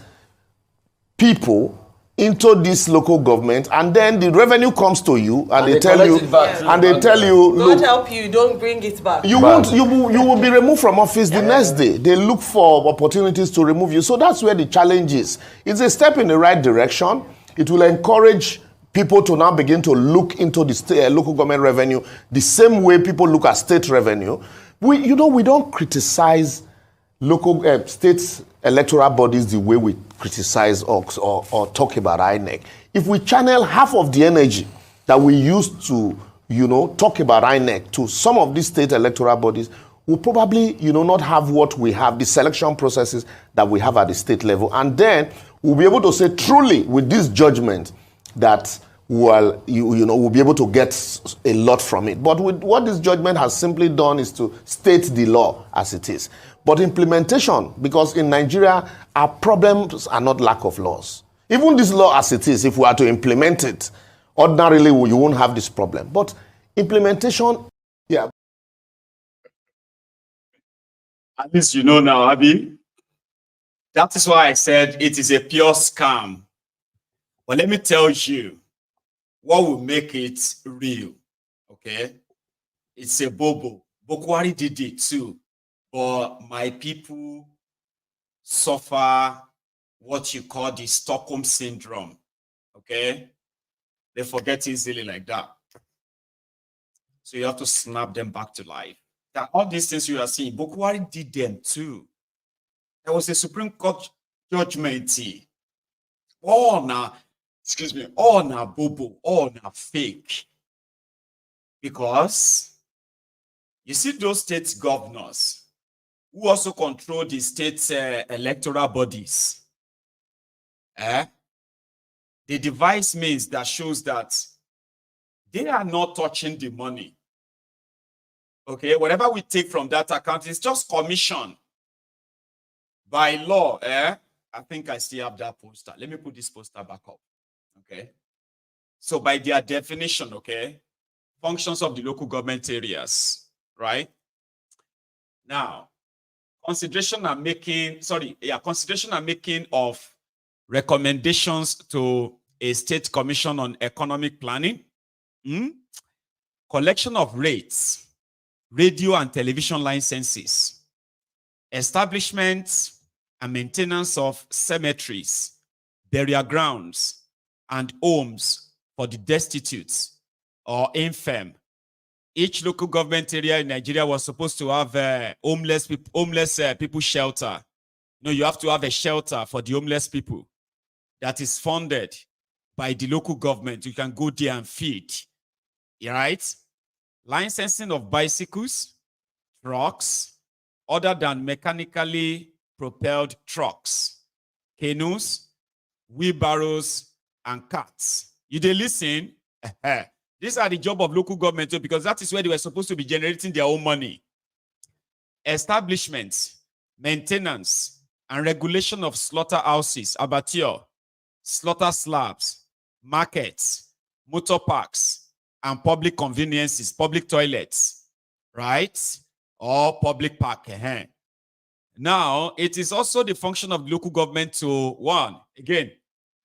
people into this local government, and then the revenue comes to you, and they tell you, God help you, don't bring it back. You will be removed from office the next day. They look for opportunities to remove you. So that's where the challenge is. It's a step in the right direction. It will encourage people to now begin to look into the local government revenue the same way people look at state revenue. We don't criticize local states electoral bodies the way we criticize or talk about INEC. If we channel half of the energy that we use to, talk about INEC to some of these state electoral bodies, we'll probably, not have what we have, the selection processes that we have at the state level. And then we'll be able to say truly with this judgment that we'll be able to get a lot from it. But with what this judgment has simply done is to state the law as it is. But implementation, because in Nigeria, our problems are not lack of laws. Even this law as it is, if we are to implement it, ordinarily you won't have this problem. But implementation, yeah. At least you know now, Abi. That is why I said it is a pure scam. But let me tell you what will make it real, okay? It's a bobo. Kware did it too. But my people suffer what you call the Stockholm syndrome. Okay? They forget easily like that. So you have to snap them back to life. That all these things you are seeing, Kwara did them too. There was a Supreme Court judgment. All now, all now bobo, all now fake. Because you see those state governors who also control the state's electoral bodies. They devise means that shows that they are not touching the money. Okay, whatever we take from that account is just commission. By law, I think I still have that poster. Let me put this poster back up. Okay. So by their definition, okay, functions of the local government areas, right? Now, consideration are making of recommendations to a state commission on economic planning, collection of rates, radio and television licenses, establishment and maintenance of cemeteries, burial grounds, and homes for the destitute or infirm. Each local government area in Nigeria was supposed to have homeless people shelter. You have to have a shelter for the homeless people that is funded by the local government. You can go there and feed. Right? Licensing of bicycles, trucks, other than mechanically propelled trucks, canoes, wheelbarrows, and carts. You dey listen? These are the job of local government too, because that is where they were supposed to be generating their own money. Establishment, maintenance, and regulation of slaughterhouses, abattoir, slaughter slabs, markets, motor parks, and public conveniences, public toilets, right? Or public park. Now, it is also the function of local government to, one, again,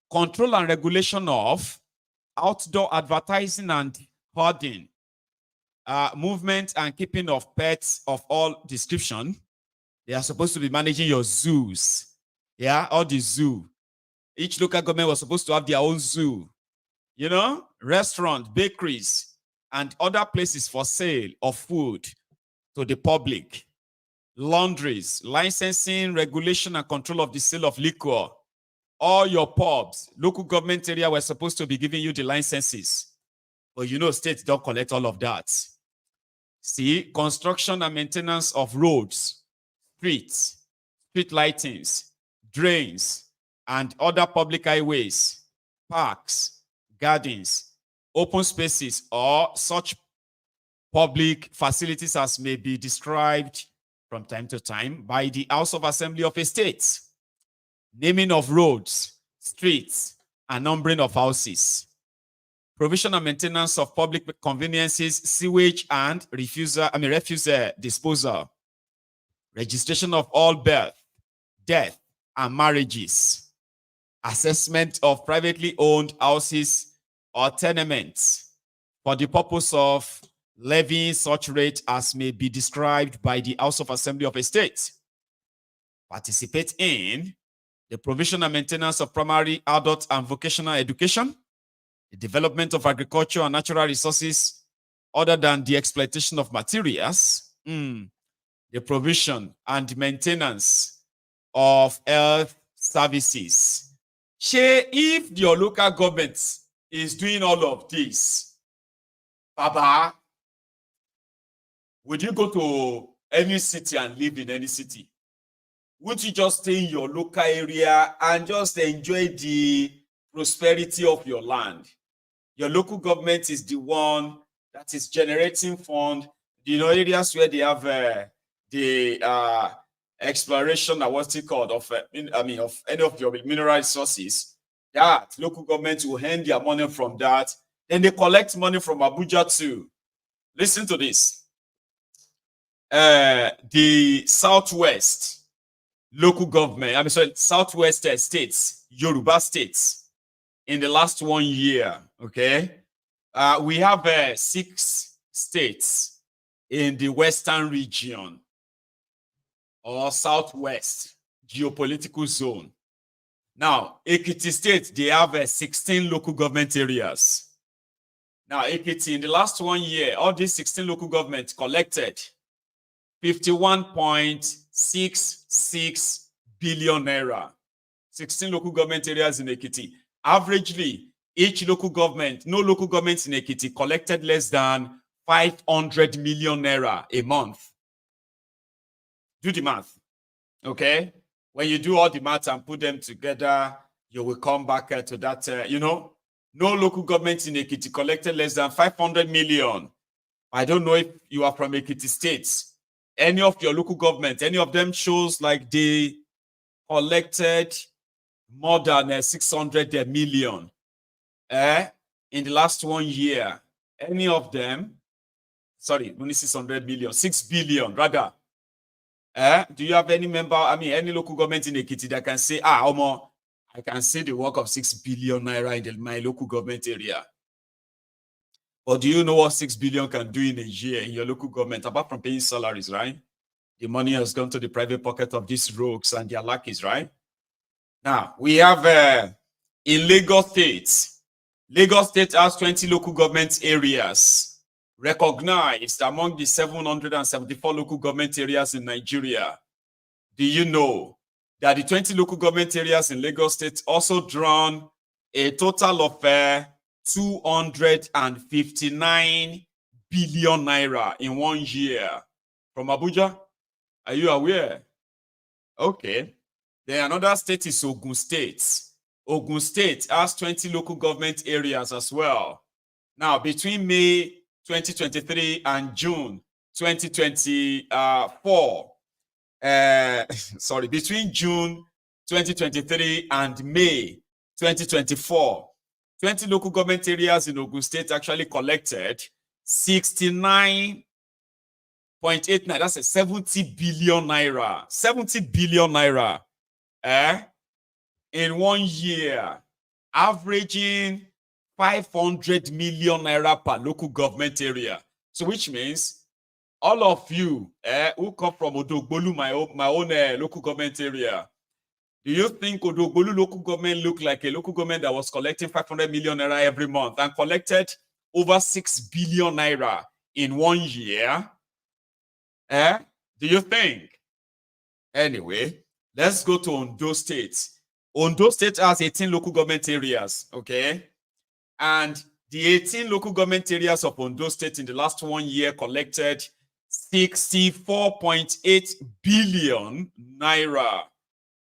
control and regulation of outdoor advertising and hoarding, movement and keeping of pets of all description. They are supposed to be managing your zoos. Yeah, all the zoo. Each local government was supposed to have their own zoo. Restaurants, bakeries, and other places for sale of food to the public. Laundries, licensing, regulation, and control of the sale of liquor. All your pubs, local government area were supposed to be giving you the licenses. But states don't collect all of that. See, construction and maintenance of roads, streets, street lightings, drains, and other public highways, parks, gardens, open spaces, or such public facilities as may be described from time to time by the House of Assembly of a state. Naming of roads, streets, and numbering of houses. Provision and maintenance of public conveniences, sewage and refuse disposal. Registration of all birth, death, and marriages. Assessment of privately owned houses or tenements for the purpose of levying such rate as may be described by the House of Assembly of a state. Participate in the provision and maintenance of primary, adult, and vocational education, the development of agriculture and natural resources other than the exploitation of materials, the provision and maintenance of health services. If your local government is doing all of this, Baba, would you go to any city and live in any city? Would you just stay in your local area and just enjoy the prosperity of your land? Your local government is the one that is generating fund. Areas where they have the exploration, what's it called, of any of your mineral resources, that local government will hand their money from that. Then they collect money from Abuja too. Listen to this. The Southwest local government, Southwest states, Yoruba states, in the last 1 year, okay? We have 6 states in the Western region or Southwest. geopolitical zone. Now, Ekiti State, they have 16 local government areas. Now, Ekiti, in the last 1 year, all these 16 local governments collected 51.66 billion naira. 16 local government areas in Ekiti. Averagely, each local government, no local government in Ekiti collected less than 500 million naira a month. Do the math, okay? When you do all the math and put them together, you will come back to that, no local government in Ekiti collected less than 500 million. I don't know if you are from Ekiti State. Any of your local government, any of them shows like they collected more than 600 million in the last 1 year. Any of them, sorry, only 600 million, 6 billion rather. Do you have any member, any local government in Ekiti that can say, Omo, I can see the work of 6 billion naira in my local government area? But do you know what 6 billion can do in a year in your local government, apart from paying salaries, right? The money has gone to the private pocket of these rogues and their lackeys, right? Now, we have in Lagos State. Lagos State has 20 local government areas recognized among the 774 local government areas in Nigeria. Do you know that the 20 local government areas in Lagos State also drawn a total of 259 billion naira in 1 year from Abuja? Are you aware? Okay. Then another state is Ogun State. Ogun State has 20 local government areas as well. Now, between May 2023 and June 2024, between June 2023 and May 2024, 20 local government areas in Ogun State actually collected 69.89, that's a 70 billion naira. 70 billion naira in 1 year, averaging 500 million naira per local government area. So which means all of you who come from Odogbolu, my own local government area, do you think Odogbolu local government looked like a local government that was collecting 500 million naira every month and collected over 6 billion naira in 1 year? Do you think? Anyway, let's go to Ondo State. Ondo State has 18 local government areas, okay? And the 18 local government areas of Ondo State in the last 1 year collected 64.8 billion naira.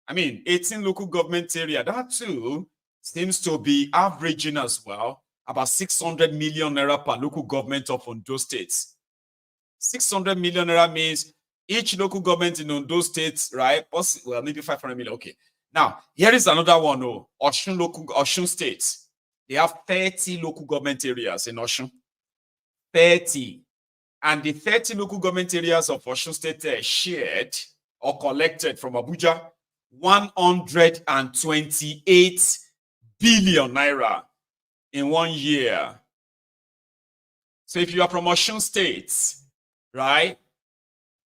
18 local government area, that too seems to be averaging as well, about 600 million naira per local government of Ondo State. 600 million naira means each local government in Ondo State, right? Well, maybe 500 million. Okay. Now, here is another one. Osun State. They have 30 local government areas in Osun. 30. And the 30 local government areas of Osun State shared or collected from Abuja 128 billion naira in 1 year. So if you are from Osun State, right,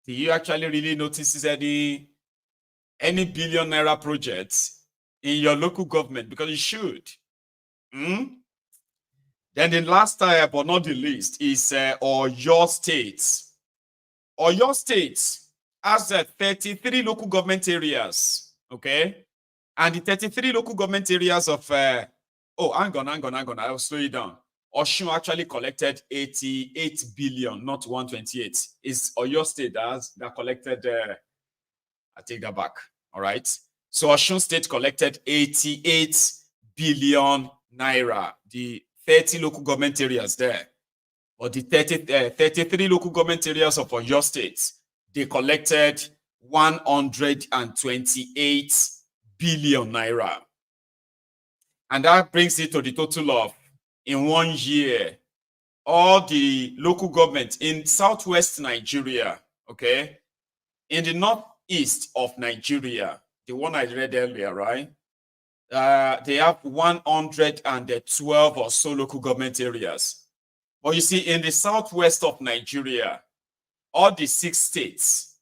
do you actually really notice any billion naira projects in your local government? Because you should. Then the last but not the least is Oyo State. Oyo State has 33 local government areas, okay? And the 33 local government areas of, hang on, I'll slow you down. Osun actually collected 88 billion, not 128. It's Oyo State that collected, I take that back, all right? So Osun State collected 88 billion naira, the 30 local government areas there. But the 33 local government areas of Oyo State, they collected 128 billion naira. And that brings it to the total of, in 1 year, all the local government in southwest Nigeria, okay, in the northeast of Nigeria, the one I read earlier, right? They have 112 or so local government areas. But you see, in the southwest of Nigeria, all the 6 states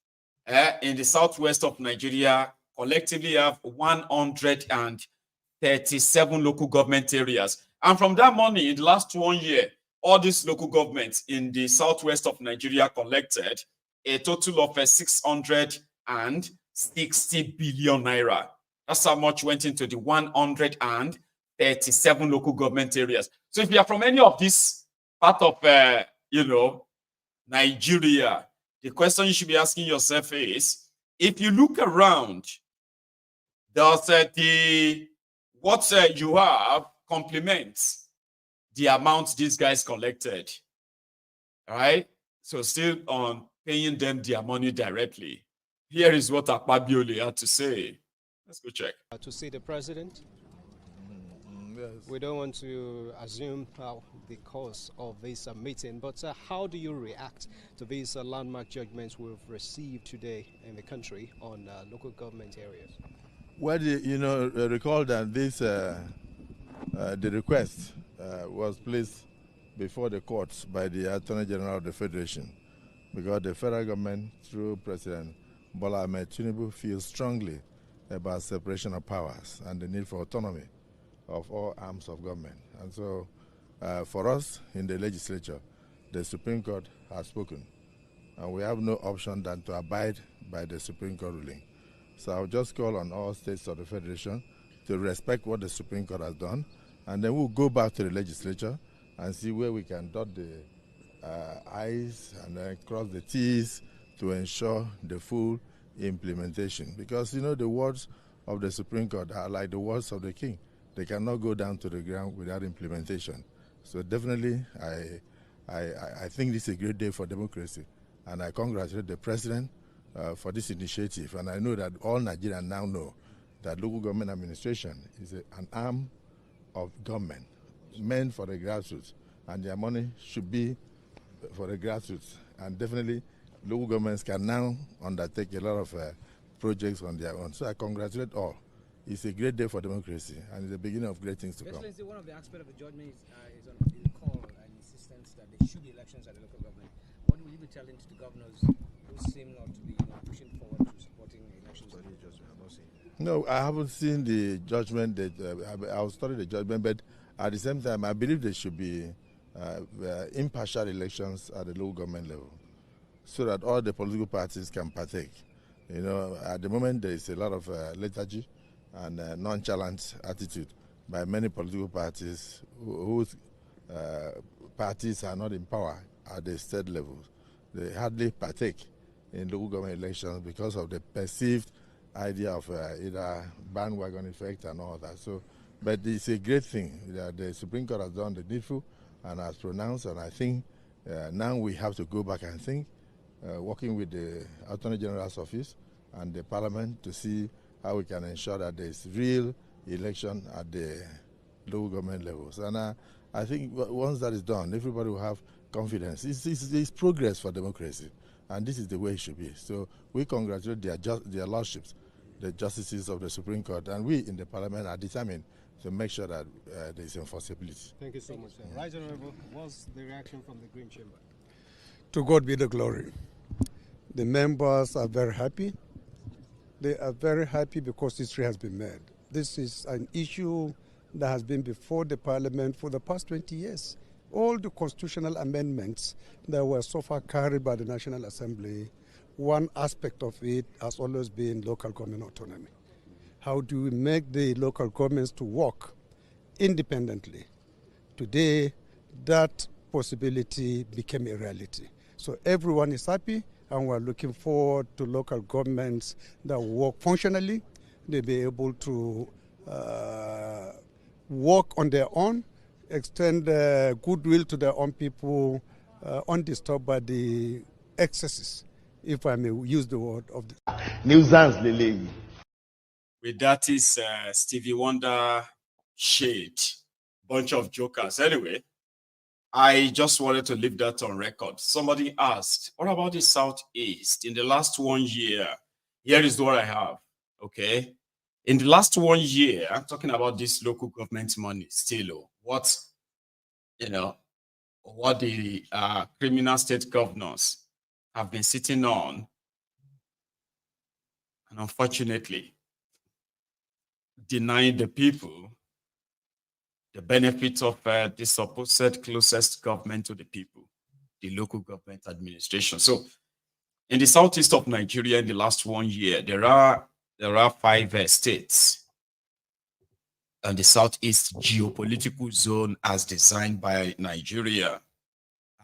in the southwest of Nigeria collectively have 137 local government areas. And from that money, in the last 1 year, all these local governments in the southwest of Nigeria collected a total of 660 billion naira. That's how much went into the 137 local government areas. So if you are from any of this part of, Nigeria, the question you should be asking yourself is, if you look around, does what you have complements the amount these guys collected? All right? So still on paying them their money directly. Here is what Akpabiole had to say. Let's go check. To see the president. Yes. We don't want to assume the cause of this meeting, but how do you react to these landmark judgments we've received today in the country on local government areas? Well, recall that this the request was placed before the courts by the Attorney General of the Federation, because the federal government, through President Bola Ahmed Tinubu, feels strongly about separation of powers and the need for autonomy of all arms of government. And so for us in the legislature, the Supreme Court has spoken, and we have no option than to abide by the Supreme Court ruling. So I'll just call on all states of the Federation to respect what the Supreme Court has done, and then we'll go back to the legislature and see where we can dot the I's and then cross the T's to ensure the full implementation. Because, the words of the Supreme Court are like the words of the king. They cannot go down to the ground without implementation. So definitely, I think this is a great day for democracy, and I congratulate the president for this initiative. And I know that all Nigerians now know that local government administration is an arm of government meant for the grassroots, and their money should be for the grassroots. And definitely, local governments can now undertake a lot of projects on their own. So I congratulate all. It's a great day for democracy, and it's the beginning of great things to come. Excellency, one of the aspects of the judgment is on the call and insistence that there should be elections at the local government. What will you be telling to the governors who seem not to be pushing forward to supporting elections? No, I haven't seen the judgment. I'll study the judgment, but at the same time, I believe there should be impartial elections at the local government level, so that all the political parties can partake. At the moment, there is a lot of lethargy and nonchalant attitude by many political parties whose parties are not in power at the state level. They hardly partake in local government elections because of the perceived idea of either bandwagon effect and all that. So, but it's a great thing that the Supreme Court has done the needful and has pronounced, and I think now we have to go back and think, working with the Attorney General's office and the Parliament, to see how we can ensure that there is real election at the local government levels. And I think once that is done, everybody will have confidence. It's progress for democracy, and this is the way it should be. So we congratulate their lordships, the justices of the Supreme Court, and we in the Parliament are determined to make sure that there is enforceability. Thank you so much, sir. Right Honorable, what's the reaction from the Green Chamber? To God be the glory. The members are very happy. They are very happy because history has been made. This is an issue that has been before the Parliament for the past 20 years. All the constitutional amendments that were so far carried by the National Assembly, one aspect of it has always been local government autonomy. How do we make the local governments to work independently? Today, that possibility became a reality. So everyone is happy, and we're looking forward to local governments that work functionally. They'll be able to work on their own, extend goodwill to their own people, undisturbed by the excesses, if I may use the word of the nuisance, Lily. With that is Stevie Wonder shade, bunch of jokers. Anyway, I just wanted to leave that on record. Somebody asked, what about the Southeast? In the last 1 year, here is what I have, okay? In the last 1 year, I'm talking about this local government money still, what the criminal state governors have been sitting on. And unfortunately, denying the people the benefit of the supposed closest government to the people, the local government administration. So in the southeast of Nigeria in the last 1 year, there are 5 states and the southeast geopolitical zone as designed by Nigeria.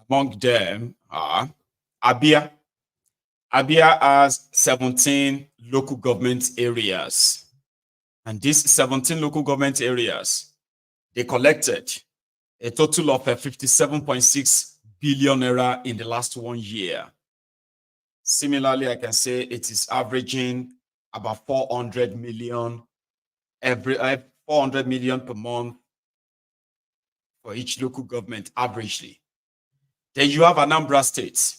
Among them are Abia. Abia has 17 local government areas. And these 17 local government areas, they collected a total of 57.6 billion naira in the last 1 year. Similarly, I can say it is averaging about 400 million every 400 million per month for each local government averagely. Then you have Anambra State.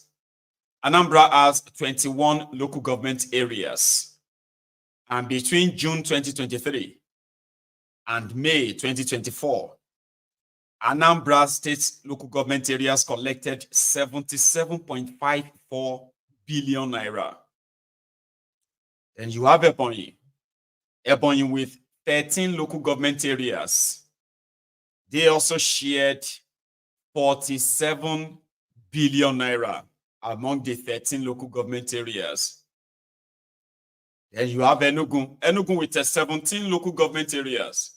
Anambra has 21 local government areas. And between June 2023 and May 2024, Anambra State local government areas collected 77.54 billion naira. Then you have Ebonyi. Ebonyi with 13 local government areas. They also shared 47 billion naira among the 13 local government areas. Then you have Enugu. Enugu with 17 local government areas.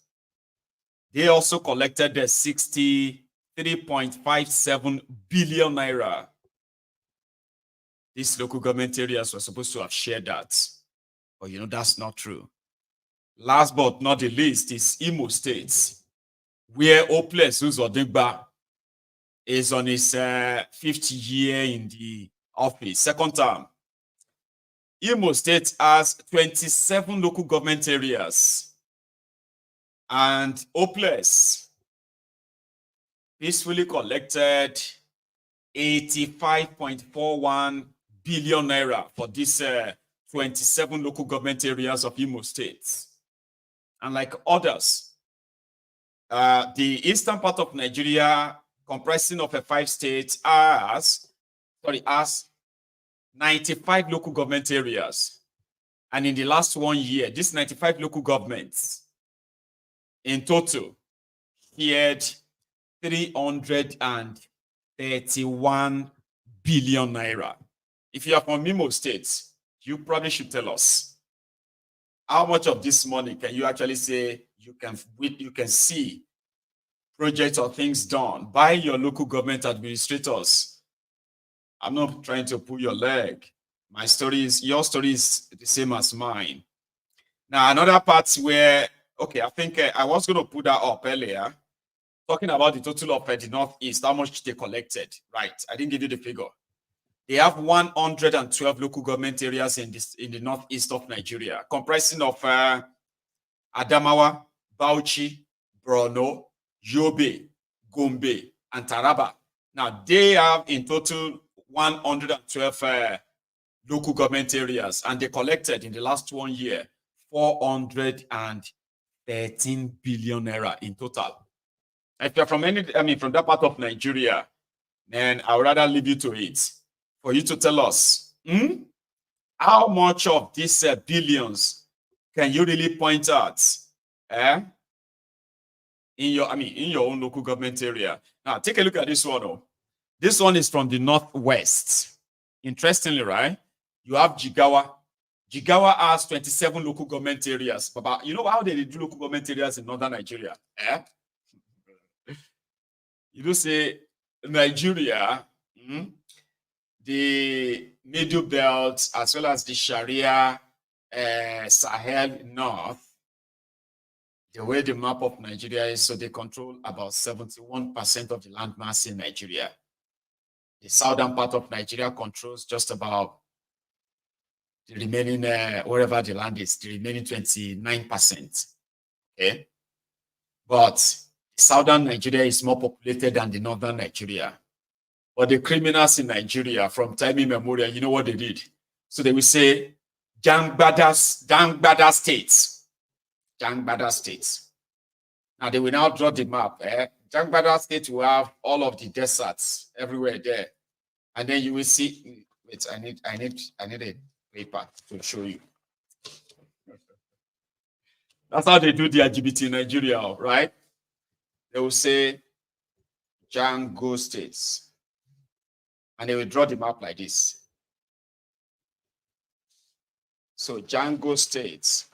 They also collected the 63.57 billion naira. These local government areas were supposed to have shared that. But that's not true. Last but not the least is Imo State, where Oples Uzodimba is on his 5th year in the office, second term. Imo State has 27 local government areas. And Oples peacefully collected 85.41 billion naira for these 27 local government areas of Imo State. And like others, the eastern part of Nigeria, comprising of 5 states, has 95 local government areas. And in the last 1 year, these 95 local governments in total shared 331 billion naira. If you are from Imo State, you probably should tell us how much of this money can you actually say you can see projects or things done by your local government administrators. I'm not trying to pull your leg. Your story is the same as mine. Now, another part where, I think I was going to put that up earlier, talking about the total of the Northeast, how much they collected. Right, I didn't give you the figure. They have 112 local government areas in the northeast of Nigeria, comprising of Adamawa, Bauchi, Borno, Yobe, Gombe, and Taraba. Now, they have in total 112 local government areas, and they collected in the last 1 year 413 billion naira in total. If you're from from that part of Nigeria, then I would rather leave you to it for you to tell us how much of these billions can you really point out in your own local government area. Now take a look at this one. This one is from the northwest. Interestingly, right? You have Jigawa. Jigawa has 27 local government areas. But you know how they do local government areas in northern Nigeria? You say Nigeria, the Middle Belt, as well as the Sharia, Sahel North, the way the map of Nigeria is, so they control about 71% of the landmass in Nigeria. The southern part of Nigeria controls just about the remaining, wherever the land is, the remaining 29%. Okay? But southern Nigeria is more populated than the northern Nigeria. But the criminals in Nigeria, from time immemorial, you know what they did? So they will say, Jangbada states. Jangbada states. Now they will now draw the map. Jangbada state will have all of the deserts everywhere there. And then you will see, wait, I need a paper to show you. That's how they do the LGBT in Nigeria, right? They will say Django states. And they will draw the map like this. So Django states.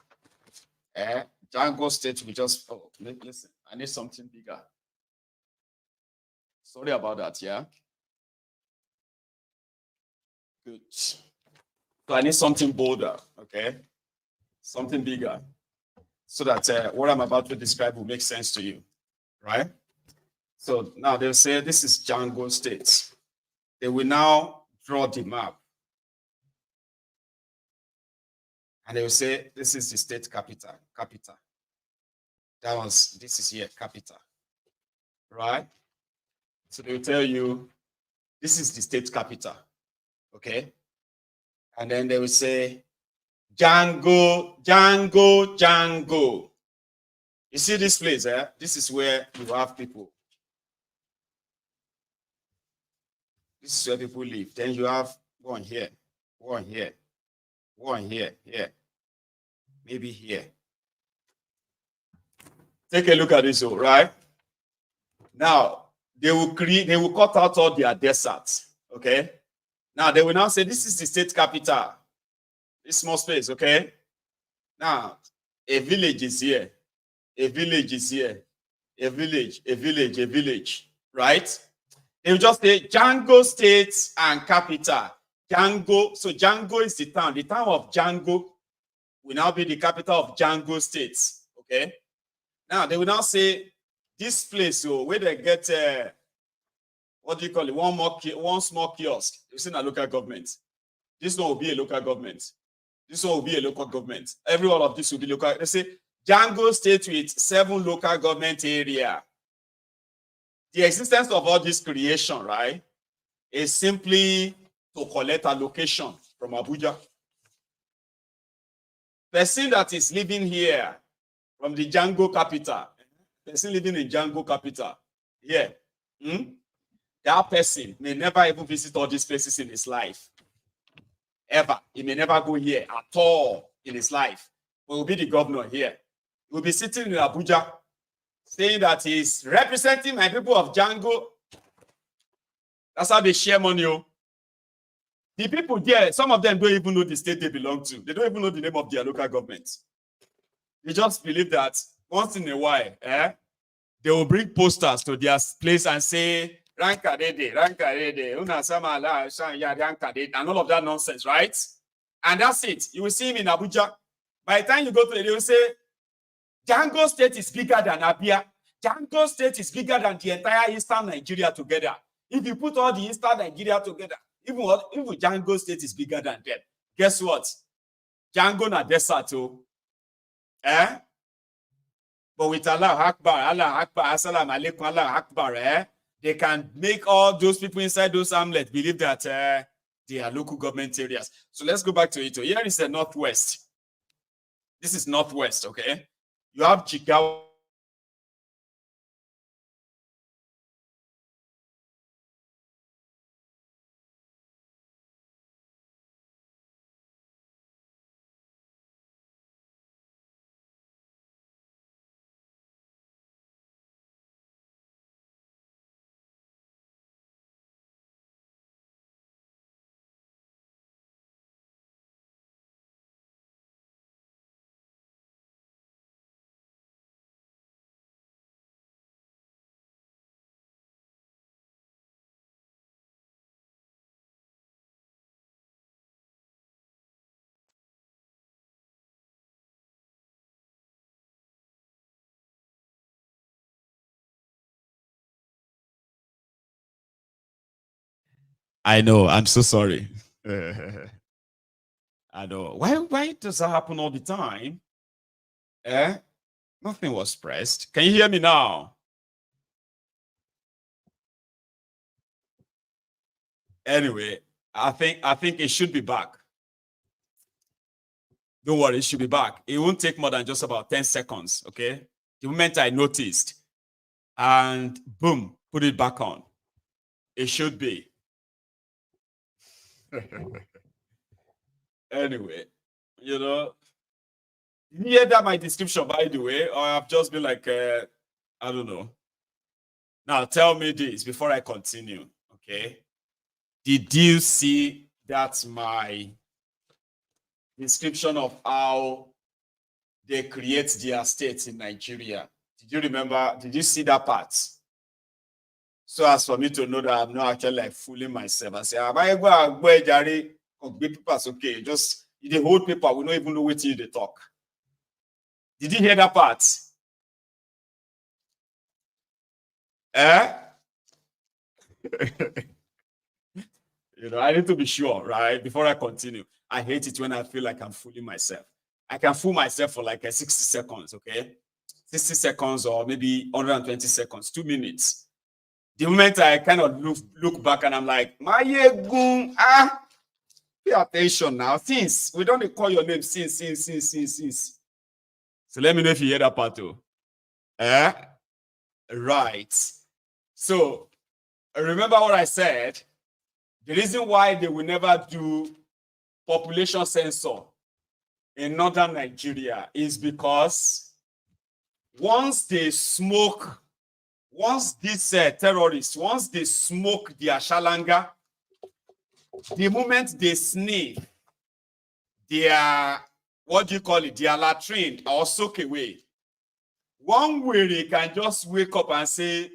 Django states we just, oh, listen, I need something bigger. Sorry about that, yeah? Good. So I need something bolder, okay? Something bigger. So that what I'm about to describe will make sense to you, right? So now they'll say this is Django states. They will now draw the map. And they will say this is the state capital. This is here, capital, right? So they will tell you this is the state capital, okay? And then they will say Django. You see this place, This is where you have people. This is where people live. Then you have one here, here, maybe here. Take a look at this, right? Now, they will cut out all their deserts, okay? Now, they will now say, this is the state capital. This small space, okay? Now, a village is here. A village is here. A village, right? They will just say Django state and capital. Django, so Django is the town. The town of Django will now be the capital of Django state, okay? Now, they will now say, this place, so where they get, what do you call it? One small kiosk. It's in a local government. This one will be a local government. This one will be a local government. Every one of this will be local. They say Django state with 7 local government area. The existence of all this creation, right, is simply to collect allocation from Abuja. Person that is living here from the Django capital, person living in Django capital, here, that person may never even visit all these places in his life. Ever. He may never go here at all in his life. But will be the governor here. He will be sitting in Abuja saying that he's representing my people of Django. That's how they share money. The people there, some of them don't even know the state they belong to. They don't even know the name of their local government. They just believe that once in a while, they will bring posters to their place and say, Rankadede, and all of that nonsense, right? And that's it. You will see him in Abuja. By the time you go to it, they will say, Django state is bigger than Abia. Django state is bigger than the entire Eastern Nigeria together. If you put all the Eastern Nigeria together, even Django state is bigger than them. Guess what? Django na desert, But with Allah Akbar, Assalamu alaikum, Allah Akbar, they can make all those people inside those hamlets believe that they are local government areas. So let's go back to it. Here is the northwest. This is northwest, okay? You have Jigawa. I know. I'm so sorry. I know. Why does that happen all the time? Nothing was pressed. Can you hear me now? Anyway, I think it should be back. Don't worry, it should be back. It won't take more than just about 10 seconds, okay? The moment I noticed, and boom, put it back on. It should be. Anyway, Did you hear that my description, by the way? Or I've just been like, I don't know. Now tell me this before I continue, okay? Did you see that my description of how they create their states in Nigeria? Did you remember? Did you see that part? So as for me to know that I'm not actually like fooling myself and say, am I going to Jari? Papers, okay, just the whole paper, we don't even know what you they talk. Did you hear that part? Eh? You know, I need to be sure, right? Before I continue. I hate it when I feel like I'm fooling myself. I can fool myself for like 60 seconds, okay? 60 seconds or maybe 120 seconds, 2 minutes. The moment I kind of look back and I'm like, pay attention now. Since we don't call your name since. So let me know if you hear that part too. Right. So remember what I said. The reason why they will never do population census in northern Nigeria is because once these terrorists, once they smoke their shalanga, the moment they sniff their, what do you call it, their latrine or soak away, one way they can just wake up and say,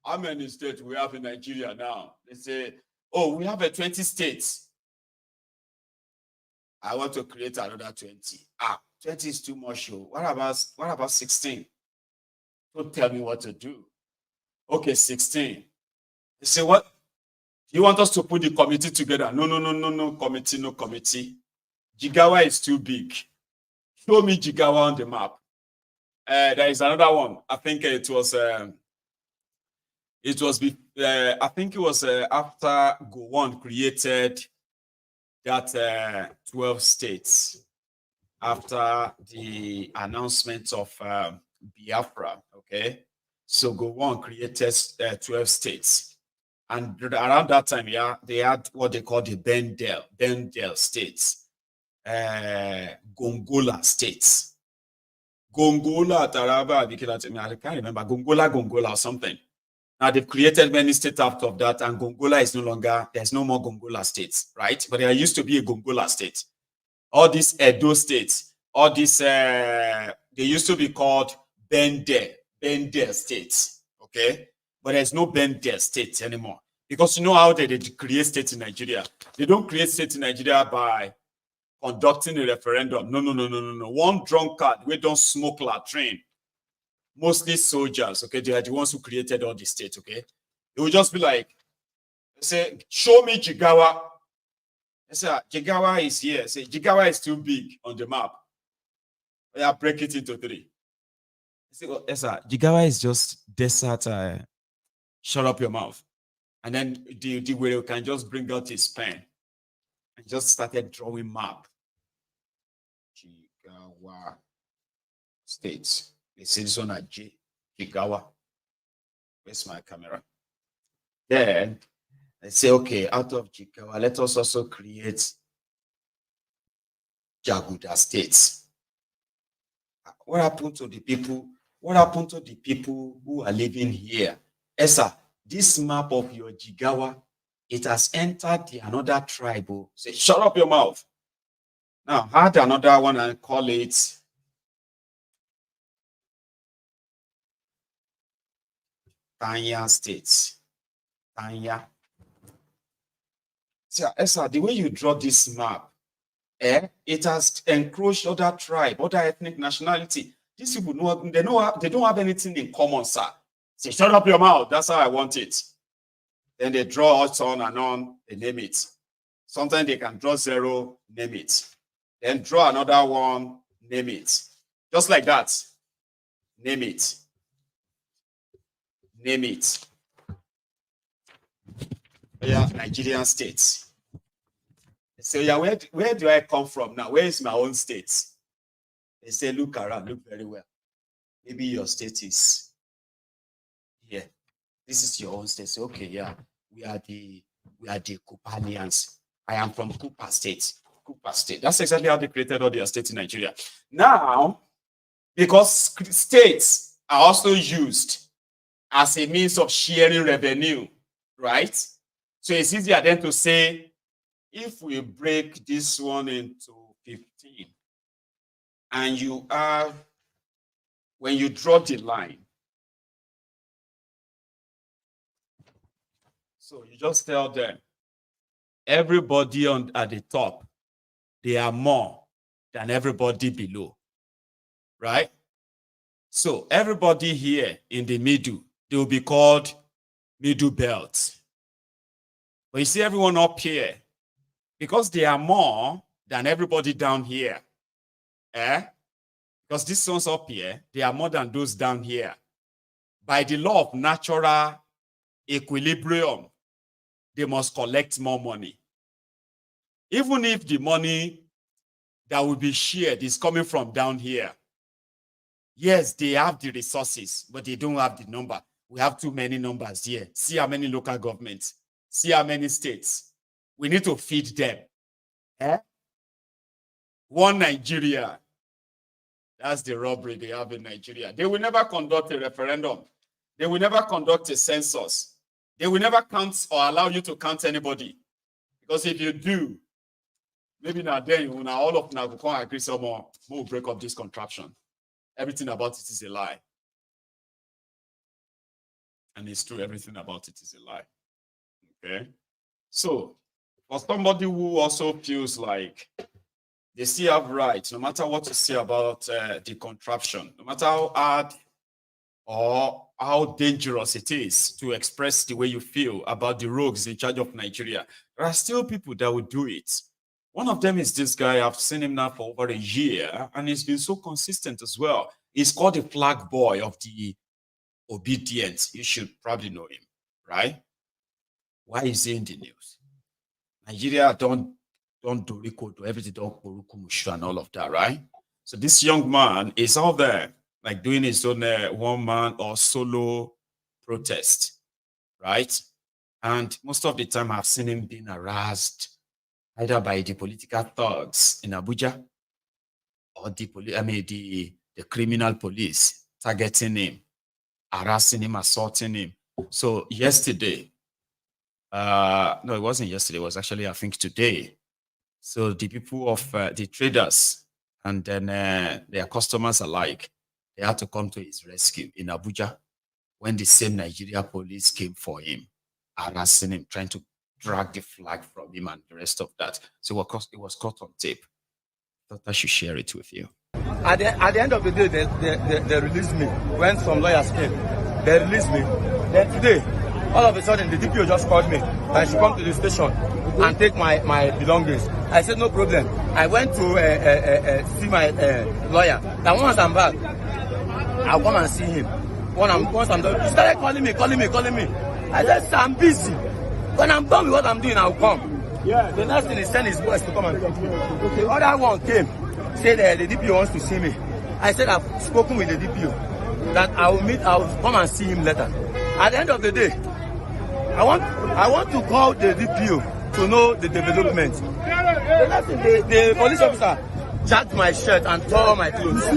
how many states we have in Nigeria now? They say, oh, we have 20 states. I want to create another 20. 20 is too much. What about 16? Don't tell me what to do. Okay, 16. They say, what? You want us to put the committee together? No committee. Jigawa is too big. Show me Jigawa on the map. There is another one. I think it was after Gowon created that 12 states after the announcement of Biafra, okay? So Gowon created 12 states. And around that time, they had what they call the Bendel states, Gongola states. Gongola, Taraba, I can't remember, Gongola or something. Now they've created many states out of that, and Gongola is no longer, there's no more Gongola states, right? But there used to be a Gongola state. All these Edo states, all these, they used to be called Bendel states, okay? But there's no Bendel states anymore. Because you know how they create states in Nigeria? They don't create states in Nigeria by conducting a referendum. No. One drunkard, we don't smoke latrine. Mostly soldiers, okay? They are the ones who created all the states, okay? It will just be like, say, show me Jigawa. I say, Jigawa is here. Say, Jigawa is too big on the map. Yeah, break it into 3. I say, well, Jigawa is just desert. Shut up your mouth. And then the way can just bring out his pen and just started drawing map. Jigawa states. They say this one at Jigawa. Where's my camera? Then I say, okay, out of Jigawa, let us also create Jaguda states. What happened to the people? What happened to the people who are living here? This map of your Jigawa, it has entered another tribe. Say, shut up your mouth. Now, add another one and call it Tanya states. Tanya. So, the way you draw this map, it has encroached other tribe, other ethnic nationality. These people they don't have anything in common, sir. Say, shut up your mouth. That's how I want it. Then they draw us on and on, they name it. Sometimes they can draw 0, name it. Then draw another one, name it. Just like that. Name it. Name it. Yeah, Nigerian states. So yeah, where do I come from now? Where is my own state? They say, look around, look very well. Maybe your state is here. This is your own state. Say, okay, yeah, we are the Kupanians. I am from Kupa State. coup per state. That's exactly how they created all their states in Nigeria. Now, because states are also used as a means of sharing revenue, right? So it's easier then to say, if we break this one into 15, and you have, when you draw the line, so you just tell them, everybody at the top, they are more than everybody below, right? So everybody here in the middle, they will be called middle belt. But you see everyone up here, because they are more than everybody down here, because these ones up here, they are more than those down here. By the law of natural equilibrium, they must collect more money. Even if the money that will be shared is coming from down here. Yes, they have the resources, but they don't have the number. We have too many numbers here. See how many local governments. See how many states. We need to feed them. One Nigeria. That's the robbery they have in Nigeria. They will never conduct a referendum. They will never conduct a census. They will never count or allow you to count anybody. Because if you do, maybe now then all of now will come agree someone will break up this contraption. Everything about it is a lie. And it's true, everything about it is a lie. Okay? So, for somebody who also feels like they still have rights, no matter what you say about the contraption, no matter how hard or how dangerous it is to express the way you feel about the rogues in charge of Nigeria, there are still people that will do it. One of them is this guy. I've seen him now for over a year, and he's been so consistent as well. He's called the flag boy of the obedience. You should probably know him, right? Why is he in the news? Nigeria don't do everything, don't and all of that, right? So this young man is out there, like doing his own one-man or solo protest, right? And most of the time I've seen him being harassed either by the political thugs in Abuja or the criminal police targeting him, harassing him, assaulting him. So yesterday, no, it wasn't yesterday, it was actually, I think, today. So the people of the traders and then their customers alike, they had to come to his rescue in Abuja when the same Nigeria police came for him, harassing him, trying to drag the flag from him and the rest of that. So it was caught on tape. I thought I should share it with you. At the end of the day, they released me. When some lawyers came, they released me. Then today, all of a sudden, the DPO just called me. I should come to the station and take my belongings. I said, no problem. I went to see my lawyer. And once I'm back, I'll come and see him. Once I'm done, he started calling me. I said, I'm busy. When I'm done with what I'm doing, I'll come. Yeah. The next thing, he sent his boys to come and talk to me. The other one came, said the DPO wants to see me. I said, I've spoken with the DPO, that I'll come and see him later. At the end of the day, I want to call the DPO to know the development. The next thing, the police officer jacked my shirt and tore my clothes. I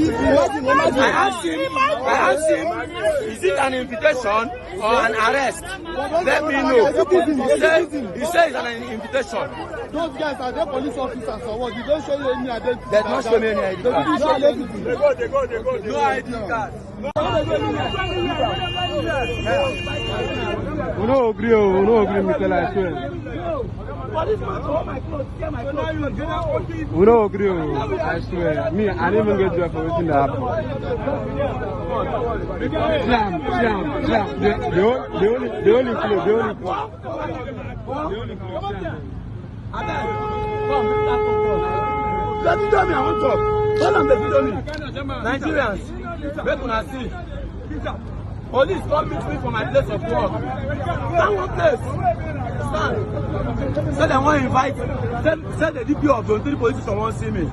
asked him, is it an invitation or an arrest? Let me know. He said it's an invitation. Those guys, are they police officers or what? You don't show you any identity. They don't show me any identity. They go. No ID card. We don't agree, Mikel, I swear. We don't agree, I swear. Me, I didn't even get you for everything that happened. Slam. The only Let me tell me, I want to talk. Tell them they video me. Nigerians, wait when I see. Police come meet me for my place of work. That one place. Stand. Say they want to invite. Say the DPO of the 3 police want to see me.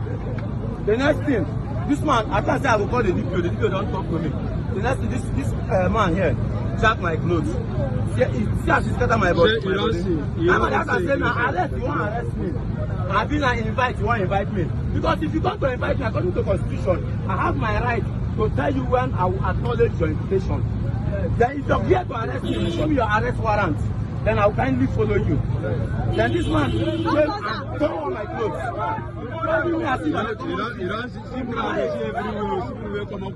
The next thing, this man, I can't say I will call the DPO. The DPO don't talk to me. The next thing, this man here, jack my clothes. See how she scatter my body. I'm not saying arrest, you want to arrest me. I've been like invite, you want to invite me. Because if you come to invite me according to the constitution, I have my right to tell you when I will acknowledge your invitation. Then if you're here to arrest me, show me your arrest warrant. Then I'll kindly follow you. Then this man, don't want my clothes. You don't see everywhere come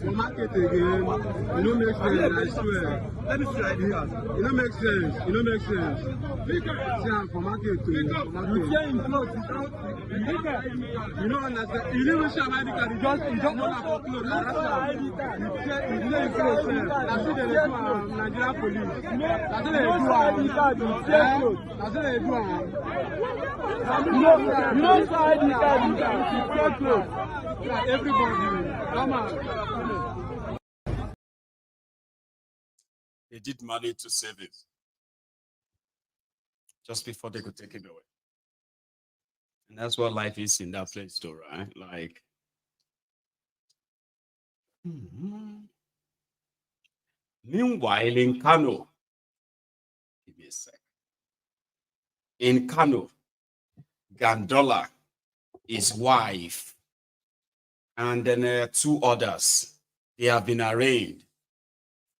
for market again. You don't make sense, I swear. Let me see ideas. You don't make sense. You don't make sense. See, I'm for market. You tear in clothes. You don't understand. You didn't show my ID card. You just want to for clothes. You tear in clothes. That's what they do. Nigeria police. That's what they do. That's what they do. You don't show ID card. You tear clothes. Everybody, come on. They did money to save it just before they could take it away. And that's what life is in that place too, right? Like, meanwhile, in Kano, give me a sec. In Kano, Gandola, his wife, and then 2 others, they have been arraigned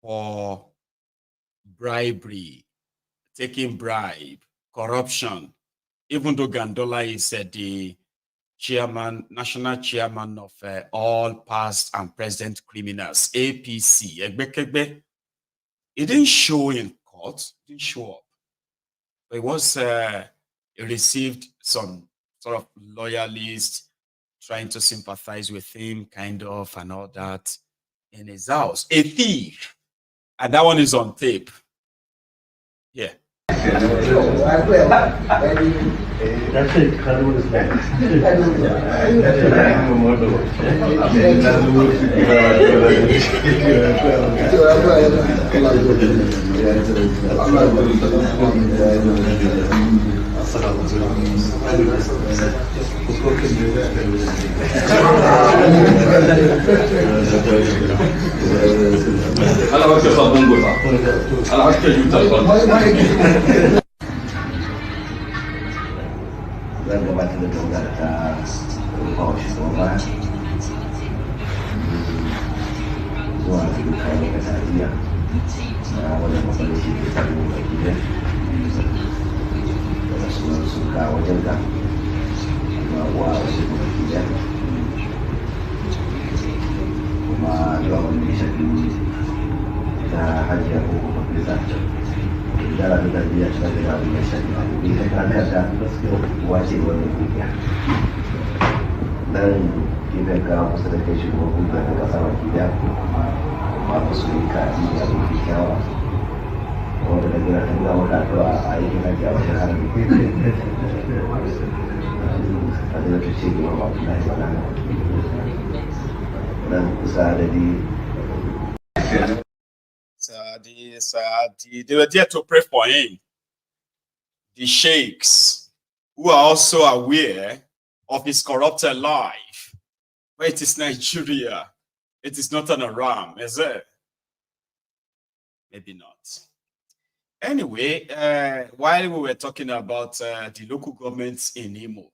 for bribery, taking bribe, corruption, even though Gandola is the chairman, national chairman of all past and present criminals, APC, Egbekegbe. It didn't show in court, it didn't show up. But it was, he received some sort of loyalists trying to sympathize with him, kind of, and all that in his house. A thief. And that one is on tape. Yeah. Zan gabatar da dogara ta rufawa shugaba zuwa cikin kayan da tariya na wajen matsalar shi ke tare da gida da sunan suka wajen ka kuma wa wasu kuma gida kuma zuwa wani shafi ta hajjiya ko kuma fisa da da tarbiyya ta da abin da shafi a gobe ta kamar da wace wannan kungiya nan gefen ka kusa da kai shugaban kungiya ta kasa baki da kuma ku su yi kaji da abin kyawa wanda da gina tun gama da addu'a a aikin hajji a wajen harami a zai ta ce gaba mafi na yi nan kusa da di they were there to pray for him. The sheikhs, who are also aware of his corrupted life. But it is Nigeria. It is not an Aram, is it? Maybe not. Anyway, while we were talking about the local governments in Imo,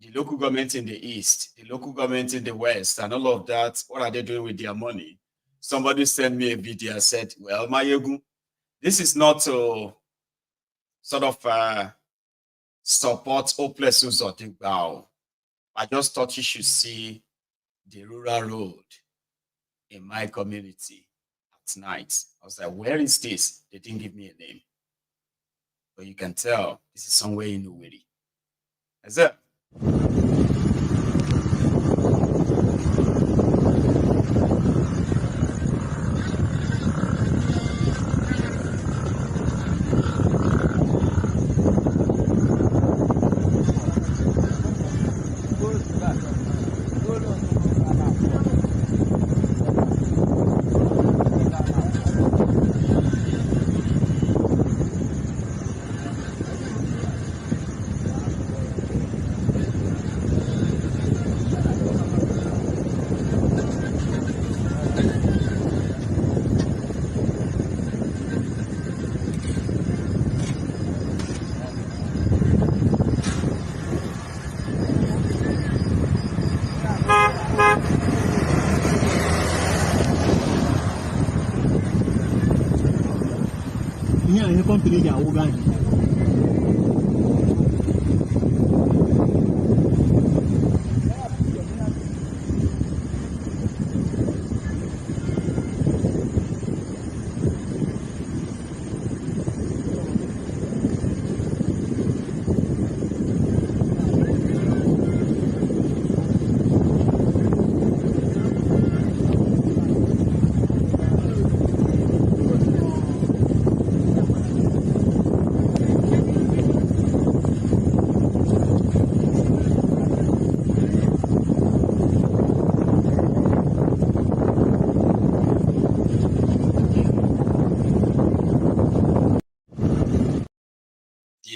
the local government in the east, the local government in the west, and all of that, what are they doing with their money? Somebody sent me a video and said, well, Mayegu, this is not to sort of support hopelessness or think, wow. I just thought you should see the rural road in my community at night. I was like, where is this? They didn't give me a name. But you can tell this is somewhere in Uweri. Is it? ìyẹn company ìyàwó gan.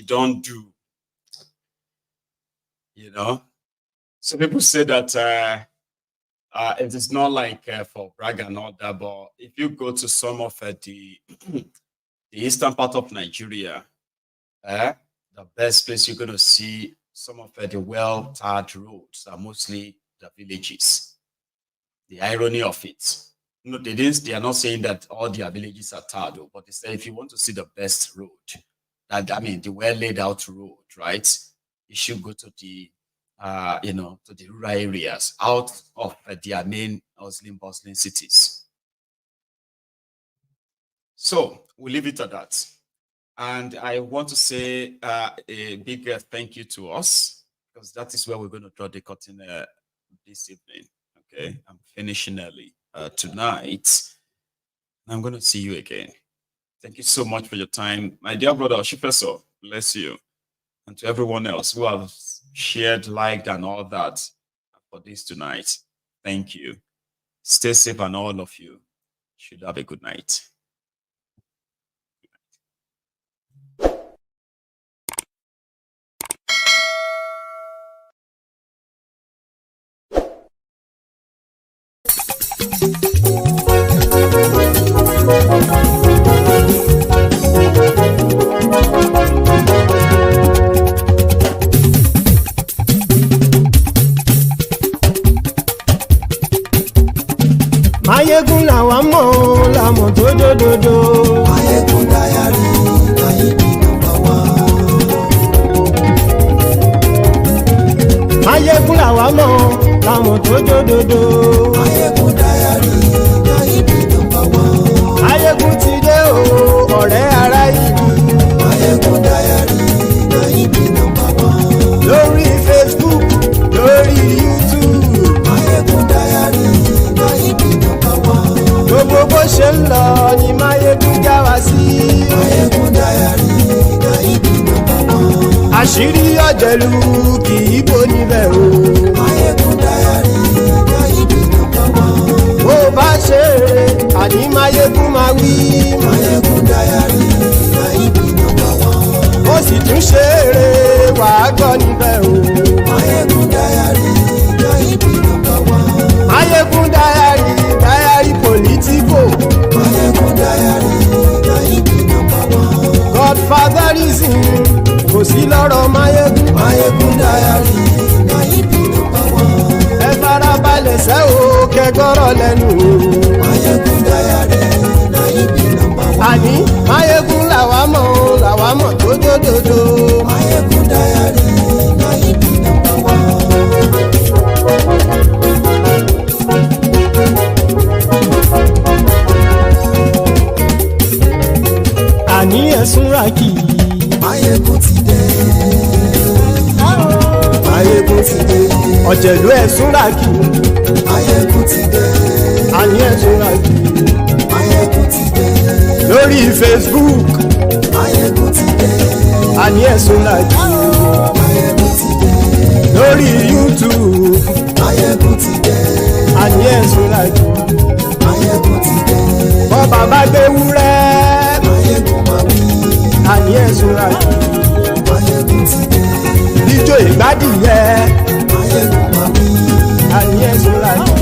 Don't do, you know. So people say that it is not like for brag and all that, but if you go to some of the eastern part of Nigeria, the best place you're going to see some of the well-tarred roads are mostly the villages. The irony of it, you know, they are not saying that all their villages are tarred, but they say if you want to see the best road, the well laid out road, right? You should go to the, to the rural areas out of their main bustling cities. So we'll leave it at that. And I want to say a big thank you to us, because that is where we're going to draw the curtain this evening. Okay, I'm finishing early tonight. I'm going to see you again. Thank you so much for your time. My dear brother, Shifeso, bless you. And to everyone else who have shared, liked, and all that for this tonight, thank you. Stay safe, and all of you should have a good night. Mayegun làwa mọ̀ làmọ̀ tó dòdòdò. Mayegun dayari Nayibi #1. Mayegun làwa mọ̀ làmọ̀ tó dòdòdò. Mayegun dayari Nayibi #1. Mayegun ti dé o ọ̀rẹ́ ara ìlú. Mayegun dayari Nayibi #1. Lórí Facebook, lórí YouTube. Mayegun dayari Nayibi #1. Gbogbo bó ṣe ń lọ ni Mayegun já wa sí. Mayegun dayari Nayibi #1. Àṣírí ọ̀jẹ̀lú kì í bò níbẹ̀ o. Mayegun dayari Nayibi #1. Bó bá ṣe eré àní Mayegun máa wí. Mayegun dayari Nayibi #1. Ó sì tún ṣe eré wàá gbọ́ níbẹ̀ o. Mayegun dayari Nayibi #1. Mayegun dayari politico. Mayegun dayari Nayibi #1. Godfatherism kò sí lọ́rọ̀ Mayegun. Mayegun dayari Nayibi #1. Ẹ farabalẹ̀ sẹ́ o kẹgọ́rọ̀ lẹ́nu o. Mayegun dayari Nayibi #1. Àní Mayegun làwa mọ̀ tó dòdòdò. Mayegun dayari Nayibi #1. Àní ẹ̀sùn rákì. Mayegun ti dé. Mayegun ti dé. Ọ̀jẹ̀lú ẹ̀sùn rákì. Mayegun ti dé. Àní ẹ̀sùn rákì. Mayegun ti dé. Lórí Facebook. Mayegun ti dé. Àní ẹ̀sùn rákì. Mayegun ti dé. Lórí YouTube. Mayegun ti dé. Àní ẹ̀sùn rákì. Mayegun ti dé. Bọ́ bàbá gbé wúrẹ́. Mayegun máa wí. Àní ẹ̀sùn rákì. Mayegun ti dé. Ijó ìgbádìyẹ. Mayegun máa wí. Àní ẹ̀sùn rákì.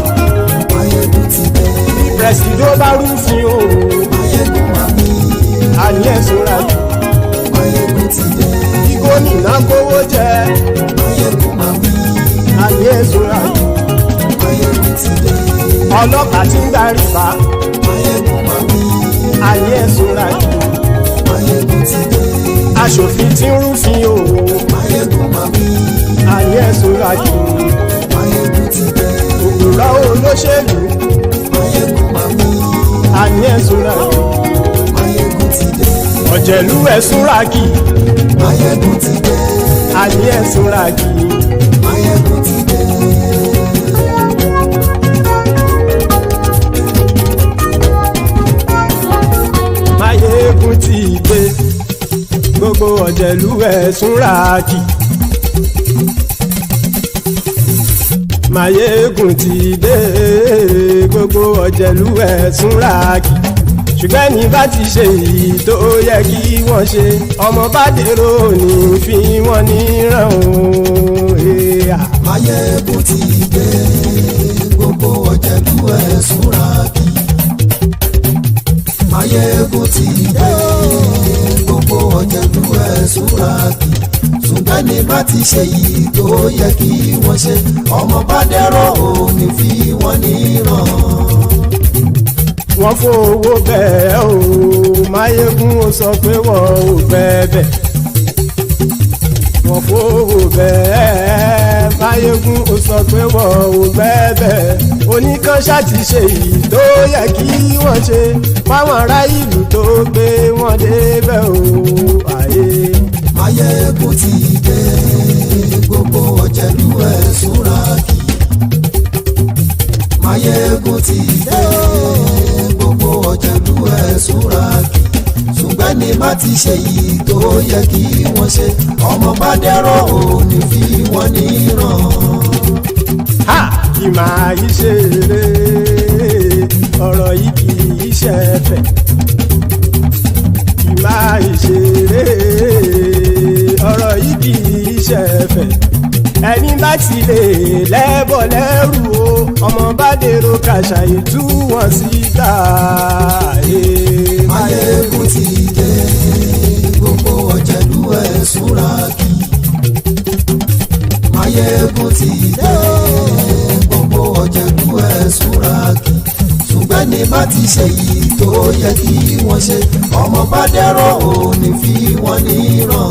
Mayegun ti dé. Bí pẹ̀sìdó bá rúfin o. Mayegun máa wí. Àní ẹ̀sùn rákì. Mayegun ti dé. Bí gómìnà kówó jẹ. Mayegun máa wí. Àní ẹ̀sùn rákì. Mayegun ti dé. Ọlọ́pàá ti ń darí bá. Mayegun máa wí. Àní ẹ̀sùn rákì. aṣòfin tí ń rúfin o. Máyégún máa wí. Àní ẹ̀sùn ràjò. Máyégún ti dé. Òkúra olóṣèlú. Máyégún máa wí. Àní ẹ̀sùn ràjò. Máyégún ti dé. Ọ̀jẹ̀lú ẹ̀sùn ràkì. Máyégún ti dé. Àní ẹ̀sùn ràkì. Máyégún ti dé. Máyégún ti dé. Gbogbo ọ̀jẹ̀lú ẹ̀sùn ràkì. Máyégún ti dé. Gbogbo ọ̀jẹ̀lú ẹ̀sùn ràkì. Ṣùgbọ́n ní bá ti ṣe èyí tó yẹ kí wọ́n ṣe ọmọ bá dèrò ní fi wọ́n níran o. Máyégún ti dé. Gbogbo ọ̀jẹ̀lú ẹ̀sùn ràkì. Máyégún ti dé. Gbogbo ọ̀jẹ̀lú ẹ̀sùn ràkì. Ṣùgbọ́n ní bá ti ṣe èyí tó yẹ kí wọ́n ṣe ọmọ bá dèrò ní fi wọ́n níran. Wọ́n fowó bẹ́ẹ̀ o Máyégún ó sọ pé wọ́n ò fẹ́ bẹ̀. Wọ́n fowó bẹ́ẹ̀ Máyégún ó sọ pé wọ́n ò fẹ́ bẹ̀. Oníkan ṣáàtì ṣe èyí tó yẹ kí wọ́n ṣe fáwọn ará ìlú tó gbé wọn débẹ̀ o. Máyégún ti dé. Gbogbo ọ̀jẹ̀lú ẹ̀sùn ràkì. Máyégún ti dé. Gbogbo ọ̀jẹ̀lú ẹ̀sùn ràkì. Ṣùgbọ́n ní bá ti ṣe yìí tó yẹ kí wọ́n ṣe ọmọ bá dẹ́rọ̀ ò ní fi wọ́n níran. Kì máa yí ṣeré ọ̀rọ̀ yìí kì í ṣẹ̀fẹ̀. Kì máa yí ṣeré ọ̀rọ̀ yìí kì í ṣẹ̀fẹ̀. Ẹni bá ti lè lẹ́bọ̀ lẹ́rù o ọmọ bá dèrò kàṣàyè tú wọn síta. Máyégún ti dé. Gbogbo ọ̀jẹ̀lú ẹ̀sùn ràkì. Máyégún ti dé. Gbogbo ọ̀jẹ̀lú ẹ̀sùn ràkì. Ṣùgbọ́n ní bá ti ṣe yìí tó yẹ kí wọ́n ṣe ọmọ bá dẹ́rọ̀ ò ní fi wọ́n níran.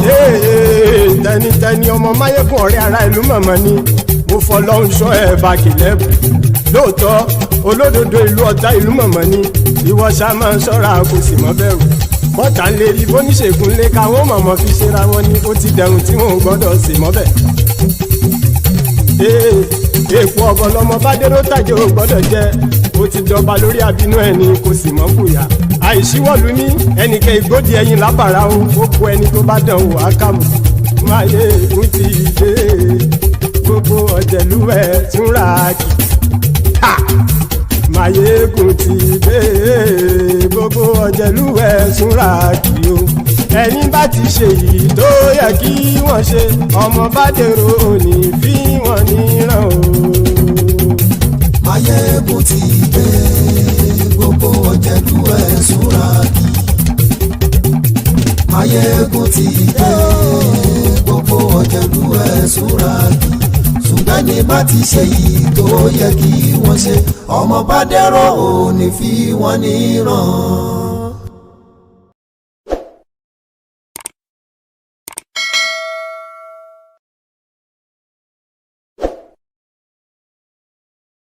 Tẹnitẹni ọmọ Máyégún ọ̀rẹ́ ara ìlú mọ̀mọ́ ni mo fọlọ́run ṣọ́ ẹ̀ bá kìlẹ́bù. Lóòótọ́ olódodo ìlú ọ̀tá ìlú mọ̀mọ́ ni ìwọ ṣá máa ń ṣọ́ra kò sì mọ́ bẹ̀rù. Bọ́tà ń lè rí bóníṣègùn lé káwọn mọ̀mọ́ fi ṣera wọn ni ó ti dẹrùn tí wọn ò gbọ́dọ̀ sì mọ́ bẹ̀. Èèpo ọ̀bọ lọmọ bá dérò tàjẹ́ ò gbọ́dọ̀ jẹ́ ó ti dọba lórí abínú ẹni kò sì mọ́ bùyà. Àìsíwọ́lu ní ẹnìkẹ́ ìgbódì ẹyin lábàrá o ó kó ẹni tó bá dán o ákàmù. Máyégún ti dé. Gbogbo ọ̀jẹ̀lú ẹ̀sùn ràkì. Máyégún ti dé. Gbogbo ọ̀jẹ̀lú ẹ̀sùn ràkì o. Ẹni bá ti ṣe yìí tó yẹ kí wọ́n ṣe ọmọ bá dèrò ní fi wọ́n níran o. Máyégún ti dé. Gbogbo ọ̀jẹ̀lú ẹ̀sùn ràkì. Máyégún ti dé. Gbogbo ọ̀jẹ̀lú ẹ̀sùn ràkì. Ṣùgbọ́n ní bá ti ṣe yìí tó yẹ kí wọ́n ṣe ọmọ bá dẹ́rọ̀ ò ní fi wọ́n níran.